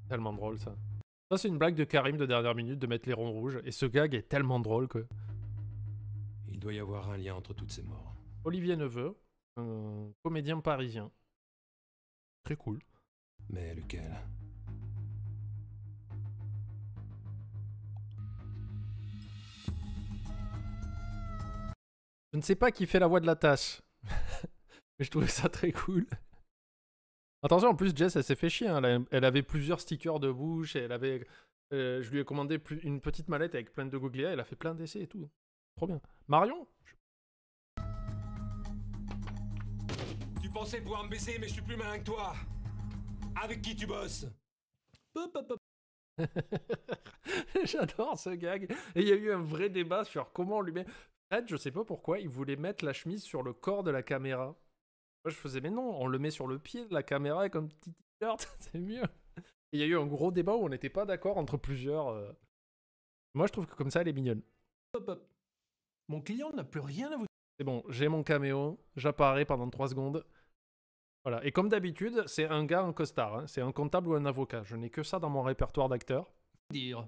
Tellement drôle ça. Ça c'est une blague de Karim de dernière minute de mettre les ronds rouges. Et ce gag est tellement drôle que... Il doit y avoir un lien entre toutes ces morts. Olivier Neveu, un comédien parisien. Très cool. Mais lequel? Je ne sais pas qui fait la voix de la tâche. Mais je trouvais ça très cool. Attention, en plus, Jess, elle s'est fait chier. Hein. Elle avait plusieurs stickers de bouche. Et elle avait, je lui ai commandé une petite mallette avec plein de googlia. Elle a fait plein d'essais et tout. Trop bien. Marion? Tu pensais pouvoir me baiser, mais je suis plus malin que toi. Avec qui tu bosses? J'adore ce gag. Et il y a eu un vrai débat sur comment on lui met... Fred, je sais pas pourquoi, il voulait mettre la chemise sur le corps de la caméra. Moi, je faisais, mais non, on le met sur le pied de la caméra comme petit t-shirt, c'est mieux. Et il y a eu un gros débat où on n'était pas d'accord entre plusieurs. Moi, je trouve que comme ça, elle est mignonne. Mon client n'a plus rien à vous... C'est bon, j'ai mon caméo, j'apparais pendant 3 secondes. Voilà, et comme d'habitude, c'est un gars en costard, hein. C'est un comptable ou un avocat. Je n'ai que ça dans mon répertoire d'acteurs. Dire.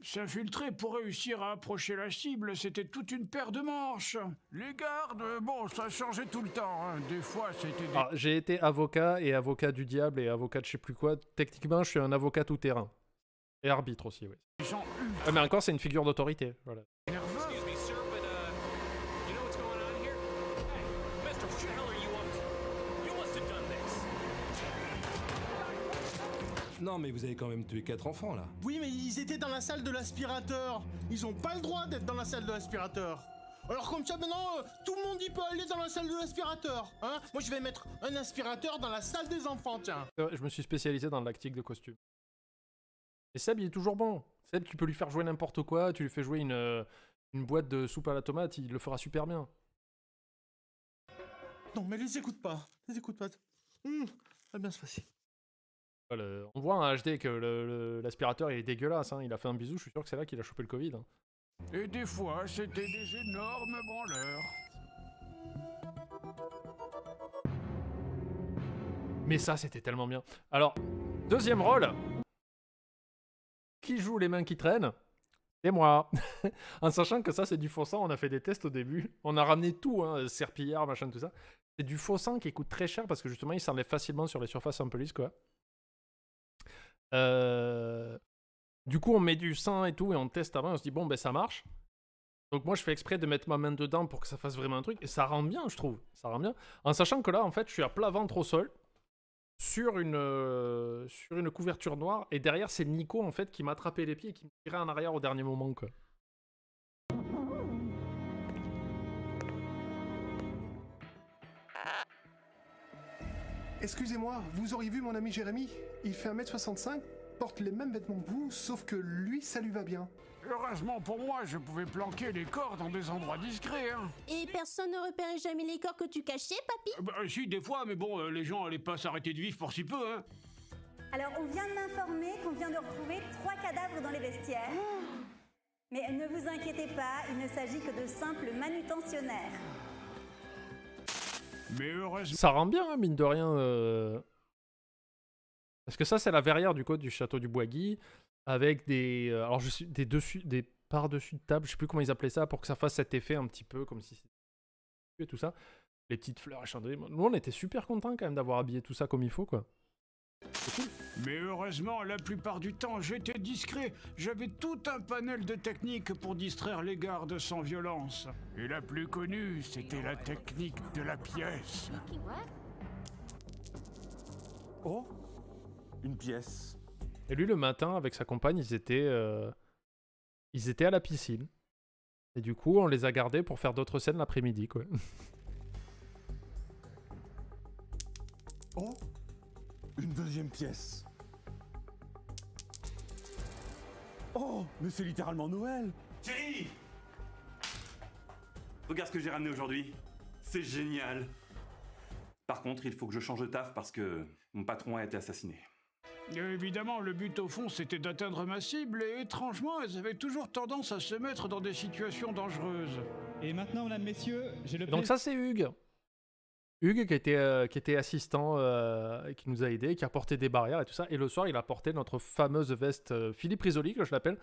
S'infiltrer pour réussir à approcher la cible, c'était toute une paire de manches. Les gardes, bon, ça changeait tout le temps. Hein. Des fois, c'était des... J'ai été avocat et avocat du diable et avocat de je sais plus quoi. Techniquement, je suis un avocat tout terrain. Et arbitre aussi, oui. Mais encore, c'est une figure d'autorité. Voilà. Non, mais vous avez quand même tué 4 enfants, là. Oui, mais ils étaient dans la salle de l'aspirateur. Ils ont pas le droit d'être dans la salle de l'aspirateur. Alors comme ça, maintenant, tout le monde y peut aller dans la salle de l'aspirateur. Hein? Moi, je vais mettre un aspirateur dans la salle des enfants, tiens. Je me suis spécialisé dans le lactique de costume. Et Seb, il est toujours bon. Seb, tu peux lui faire jouer n'importe quoi. Tu lui fais jouer une boîte de soupe à la tomate, il le fera super bien. Non, mais les écoute pas. Les écoute pas. Ça va bien se passer. On voit en HD que l'aspirateur il est dégueulasse, hein. Il a fait un bisou, je suis sûr que c'est là qu'il a chopé le Covid. Hein. Et des fois, c'était des énormes branleurs. Mais ça, c'était tellement bien. Alors, deuxième rôle. Qui joue les mains qui traînent? C'est moi. En sachant que ça, c'est du faux sang, on a fait des tests au début. On a ramené tout, hein, serpillière, machin, tout ça. C'est du faux sang qui coûte très cher parce que justement, il s'enlève facilement sur les surfaces un peu lisses, quoi. Du coup, on met du sang et tout et on teste avant. On se dit, bon, ben ça marche. Donc, moi, je fais exprès de mettre ma main dedans pour que ça fasse vraiment un truc. Et ça rend bien, je trouve. Ça rend bien. En sachant que là, en fait, je suis à plat ventre au sol. Sur une couverture noire. Et derrière, c'est Nico, en fait, qui m'attrapait les pieds et qui me tirait en arrière au dernier moment, quoi. Excusez-moi, vous auriez vu mon ami Jérémy? Il fait 1m65, porte les mêmes vêtements que vous, sauf que lui, ça lui va bien. Heureusement pour moi, je pouvais planquer les corps dans des endroits discrets, hein. Et personne ne repérait jamais les corps que tu cachais, papy? Bah si, des fois, mais bon, les gens allaient pas s'arrêter de vivre pour si peu, hein. Alors, on vient de m'informer qu'on vient de retrouver 3 cadavres dans les vestiaires. Mais ne vous inquiétez pas, il ne s'agit que de simples manutentionnaires. Mais heureusement... Ça rend bien, hein, mine de rien. Parce que ça, c'est la verrière du côté du château du Boisguy, avec des... alors, des par-dessus de table, je sais plus comment ils appelaient ça, pour que ça fasse cet effet un petit peu comme si c'était et tout ça. Les petites fleurs à chandelier. Nous, on était super contents quand même d'avoir habillé tout ça comme il faut, quoi. C'est cool. Mais heureusement, la plupart du temps, j'étais discret. J'avais tout un panel de techniques pour distraire les gardes sans violence. Et la plus connue, c'était la technique de la pièce. Oh, une pièce. Et lui, le matin, avec sa compagne, ils étaient à la piscine. Et du coup, on les a gardés pour faire d'autres scènes l'après-midi, quoi. Oh, une deuxième pièce. Oh, mais c'est littéralement Noël. Chérie, regarde ce que j'ai ramené aujourd'hui. C'est génial. Par contre, il faut que je change de taf parce que mon patron a été assassiné. Évidemment, le but au fond, c'était d'atteindre ma cible, et étrangement, elles avaient toujours tendance à se mettre dans des situations dangereuses. Et maintenant, mesdames, messieurs, j'ai le Donc ça, c'est Hugues. Hugues qui était assistant, qui nous a aidés, qui a porté des barrières et tout ça. Et le soir, il a porté notre fameuse veste Philippe Risoli, que je l'appelle.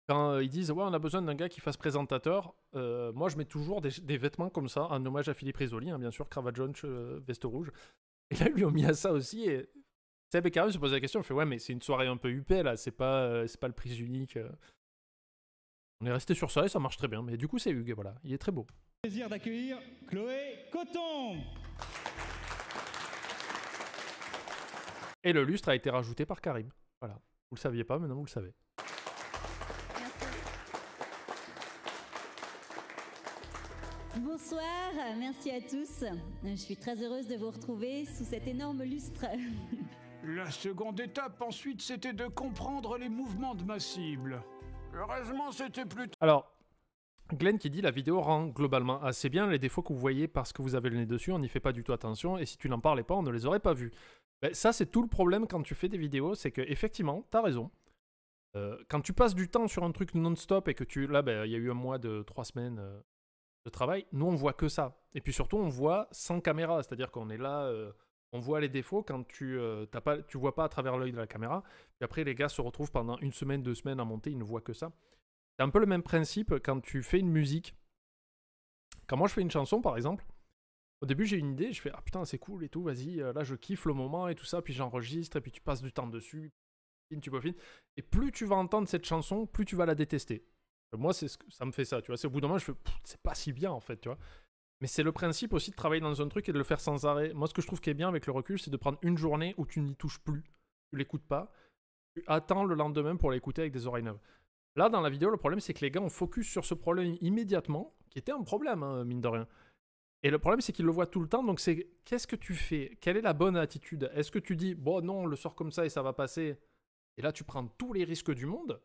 Quand ils disent « Ouais, on a besoin d'un gars qui fasse présentateur », moi, je mets toujours des vêtements comme ça, en hommage à Philippe Risoli, hein, bien sûr, cravate jaune, veste rouge. Et là, ils lui ont mis à ça aussi, et Seb et Karim se posent la question, on fait « Ouais, mais c'est une soirée un peu huppée, là, c'est pas le prix unique. » On est resté sur ça, et ça marche très bien. Mais du coup, c'est Hugues, voilà, il est très beau. Plaisir d'accueillir Chloé Coton. Et le lustre a été rajouté par Karim. Voilà. Vous le saviez pas, maintenant vous le savez. Bonsoir, merci à tous. Je suis très heureuse de vous retrouver sous cet énorme lustre. La seconde étape, ensuite, c'était de comprendre les mouvements de ma cible. Heureusement, c'était plutôt... Alors, Glenn qui dit la vidéo rend globalement assez bien les défauts que vous voyez parce que vous avez le nez dessus, on n'y fait pas du tout attention, et si tu n'en parlais pas, on ne les aurait pas vus. Ben, ça, c'est tout le problème quand tu fais des vidéos, c'est que effectivement, t'as raison. Quand tu passes du temps sur un truc non-stop et que tu... Là, ben, il y a eu un mois de 3 semaines de travail, nous, on voit que ça. Et puis surtout, on voit sans caméra, c'est-à-dire qu'on est là... on voit les défauts quand tu vois pas à travers l'œil de la caméra. Puis après, les gars se retrouvent pendant 1 semaine, 2 semaines à monter, ils ne voient que ça. C'est un peu le même principe quand tu fais une musique. Quand moi je fais une chanson, par exemple, au début j'ai une idée, je fais « Ah putain, c'est cool et tout, vas-y, là je kiffe le moment et tout ça, puis j'enregistre, et puis tu passes du temps dessus, tu peaufines. Et plus tu vas entendre cette chanson, plus tu vas la détester. Moi, ça me fait ça, tu vois. C'est au bout d'un moment, je fais « C'est pas si bien, en fait, tu vois. » Mais c'est le principe aussi de travailler dans un truc et de le faire sans arrêt. Moi, ce que je trouve qui est bien avec le recul, c'est de prendre une journée où tu n'y touches plus. Tu l'écoutes pas. Tu attends le lendemain pour l'écouter avec des oreilles neuves. Là, dans la vidéo, le problème, c'est que les gars ont focus sur ce problème immédiatement, qui était un problème, hein, mine de rien. Et le problème, c'est qu'ils le voient tout le temps. Donc, c'est qu'est-ce que tu fais? Quelle est la bonne attitude? Est-ce que tu dis, bon, non, on le sort comme ça et ça va passer? Et là, tu prends tous les risques du monde.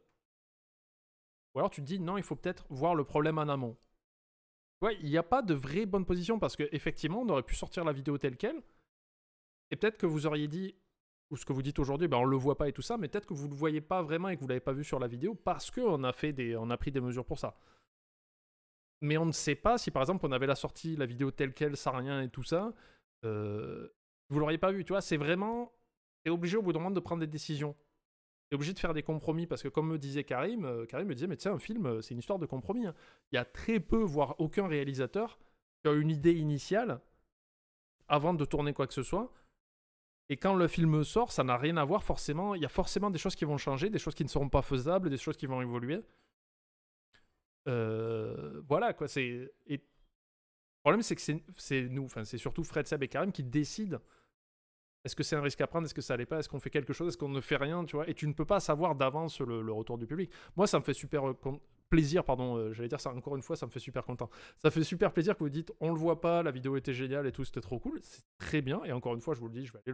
Ou alors, tu te dis, non, il faut peut-être voir le problème en amont. Ouais, il n'y a pas de vraie bonne position parce qu'effectivement, on aurait pu sortir la vidéo telle qu'elle. Et peut-être que vous auriez dit, ou ce que vous dites aujourd'hui, ben on le voit pas et tout ça, mais peut-être que vous le voyez pas vraiment et que vous l'avez pas vu sur la vidéo parce qu'on a pris des mesures pour ça. Mais on ne sait pas si par exemple on avait sorti la vidéo telle qu'elle, sans rien et tout ça, vous l'auriez pas vu, tu vois, c'est vraiment... T'es obligé au bout d'un moment de prendre des décisions. T'es obligé de faire des compromis parce que comme me disait Karim, Karim me disait mais tu sais un film c'est une histoire de compromis. Hein. Il y a très peu, voire aucun réalisateur qui a une idée initiale avant de tourner quoi que ce soit. Et quand le film sort, ça n'a rien à voir forcément. Il y a forcément des choses qui vont changer, des choses qui ne seront pas faisables, des choses qui vont évoluer. Voilà quoi. Et le problème c'est que c'est nous, enfin c'est surtout Fred, Seb et Karim qui décident. Est-ce que c'est un risque à prendre? Est-ce que ça l'est pas? Est-ce qu'on fait quelque chose? Est-ce qu'on ne fait rien? Tu vois? Et tu ne peux pas savoir d'avance le retour du public. Moi, ça me fait super plaisir, pardon, j'allais dire ça encore une fois, ça me fait super content. Ça fait super plaisir que vous dites, on le voit pas, la vidéo était géniale et tout, c'était trop cool. C'est très bien. Et encore une fois, je vous le dis, je vais aller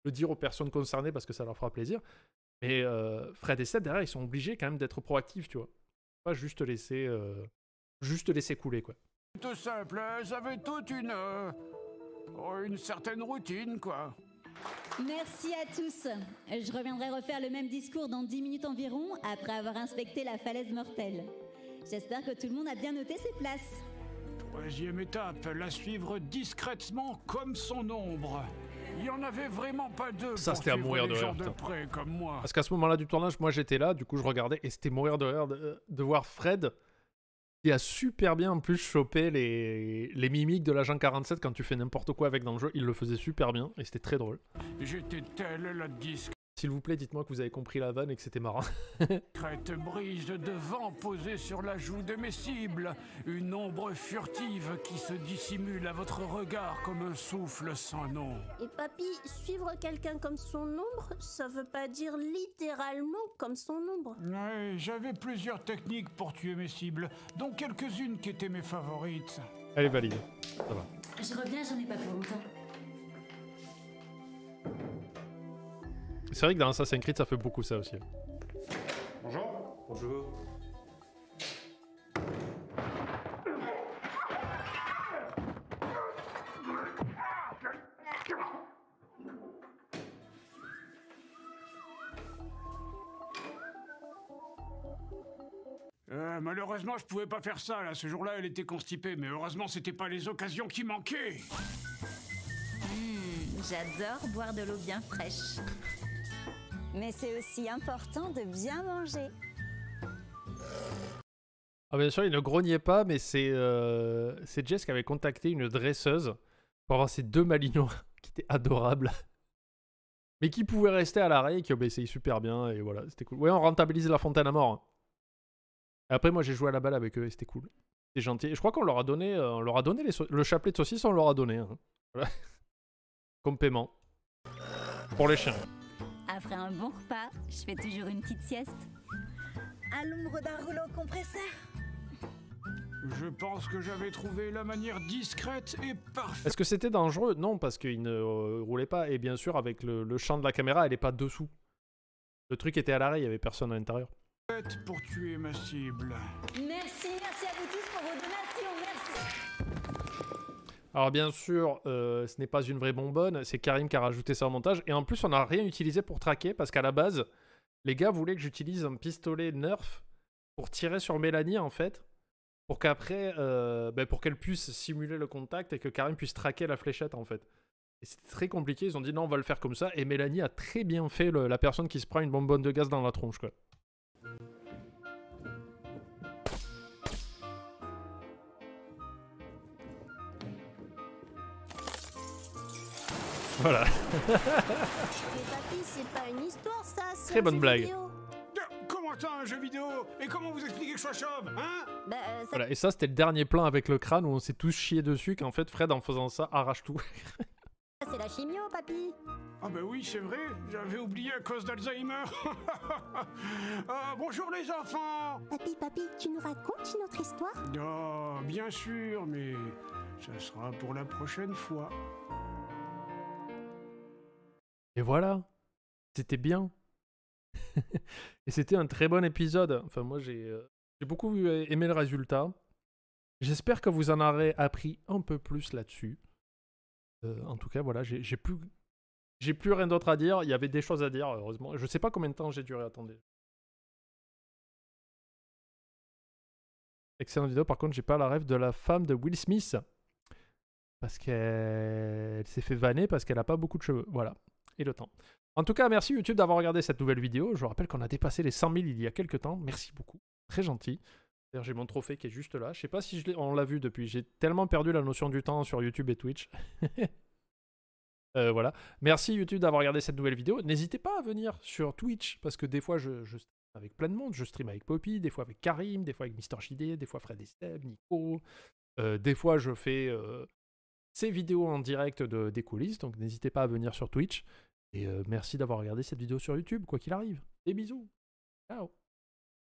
le dire aux personnes concernées parce que ça leur fera plaisir. Mais Fred et Seb, derrière, ils sont obligés quand même d'être proactifs, tu vois. Pas juste laisser couler, quoi. Tout simple, elles avaient toute une certaine routine, quoi. Merci à tous. Je reviendrai refaire le même discours dans 10 minutes environ, après avoir inspecté la falaise mortelle. J'espère que tout le monde a bien noté ses places. 3e étape, la suivre discrètement comme son ombre. Il y en avait vraiment pas deux. Ça, pour c'était à suivre mourir les de gens rire, de putain. près comme moi. Parce qu'à ce moment-là du tournage, moi j'étais là, du coup je regardais et c'était mourir de rire de voir Fred qui a super bien en plus chopé les mimiques de l'agent 47 quand tu fais n'importe quoi avec dans le jeu. Il le faisait super bien et c'était très drôle. J'étais tel la discrète S'il vous plaît, dites-moi que vous avez compris la vanne et que c'était marrant. brise de vent posée sur la joue de mes cibles. Une ombre furtive qui se dissimule à votre regard comme un souffle sans nom. Et papy, suivre quelqu'un comme son ombre, ça veut pas dire littéralement comme son ombre. Ouais, j'avais plusieurs techniques pour tuer mes cibles, dont quelques-unes qui étaient mes favorites. Elle est valide. Ça va. Je reviens, j'en ai pas pour longtemps. C'est vrai que dans Assassin's Creed, ça fait beaucoup ça aussi. Bonjour. Bonjour. Malheureusement, je pouvais pas faire ça, là. Ce jour-là, elle était constipée, mais heureusement, c'était pas les occasions qui manquaient. J'adore boire de l'eau bien fraîche. Mais c'est aussi important de bien manger. Ah bien sûr, il ne grognait pas, mais c'est Jess qui avait contacté une dresseuse pour avoir ces deux malinois qui étaient adorables. Mais qui pouvaient rester à l'arrêt et qui obéissaient super bien, et voilà, c'était cool. Ouais, on rentabilise la fontaine à mort. Hein. Et après, moi, j'ai joué à la balle avec eux et c'était cool. C'était gentil. Et je crois qu'on leur a donné, le chapelet de saucisse, on leur a donné. Hein. Voilà. Comme paiement. Pour les chiens. Après un bon repas, je fais toujours une petite sieste. À l'ombre d'un rouleau compresseur. Je pense que j'avais trouvé la manière discrète et parfaite. Est-ce que c'était dangereux? Non, parce qu'il ne roulait pas. Et bien sûr, avec le champ de la caméra, elle n'est pas dessous. Le truc était à l'arrêt, il n'y avait personne à l'intérieur. Pour tuer ma cible. Merci à vous tous pour vos donations, merci. Alors bien sûr, ce n'est pas une vraie bonbonne, c'est Karim qui a rajouté ça au montage. Et en plus, on n'a rien utilisé pour traquer, parce qu'à la base, les gars voulaient que j'utilise un pistolet Nerf pour tirer sur Mélanie, en fait. Pour qu'après, pour qu'elle puisse simuler le contact et que Karim puisse traquer la fléchette, en fait. Et c'était très compliqué, ils ont dit non, on va le faire comme ça. Et Mélanie a très bien fait la personne qui se prend une bonbonne de gaz dans la tronche, quoi. Voilà. Mais papy, c'est pas une histoire, ça. C'est Très un bonne jeu blague. vidéo. Comment ça, un jeu vidéo? Et comment vous expliquez que je sois chauve, hein? Bah, Voilà, et ça, c'était le dernier plan avec le crâne où on s'est tous chiés dessus, qu'en fait, Fred, en faisant ça, arrache tout. c'est la chimio, papy. Ah bah oui, c'est vrai, j'avais oublié à cause d'Alzheimer. Bonjour les enfants. Papy, tu nous racontes une autre histoire? Oh, bien sûr, mais ça sera pour la prochaine fois. Et voilà, c'était bien. Et c'était un très bon épisode. Enfin, moi, j'ai beaucoup aimé le résultat. J'espère que vous en aurez appris un peu plus là-dessus. En tout cas, voilà, j'ai plus rien d'autre à dire. Il y avait des choses à dire, heureusement. Je sais pas combien de temps j'ai duré. Attendez. Excellente vidéo. Par contre, j'ai pas la rêve de la femme de Will Smith. Parce qu'elle s'est fait vanner parce qu'elle a pas beaucoup de cheveux. Voilà. Et le temps. En tout cas, merci YouTube d'avoir regardé cette nouvelle vidéo. Je vous rappelle qu'on a dépassé les 100 000 il y a quelques temps. Merci beaucoup. Très gentil. D'ailleurs, j'ai mon trophée qui est juste là. Je sais pas si on l'a vu depuis. J'ai tellement perdu la notion du temps sur YouTube et Twitch. Voilà. Merci YouTube d'avoir regardé cette nouvelle vidéo. N'hésitez pas à venir sur Twitch parce que des fois, je stream avec plein de monde. Je stream avec Poppy, des fois avec Karim, des fois avec Mister JD, des fois Fred et Steb, Nico. Des fois, je fais ces vidéos en direct des coulisses. Donc, n'hésitez pas à venir sur Twitch. Et merci d'avoir regardé cette vidéo sur YouTube, quoi qu'il arrive. Des bisous. Ciao.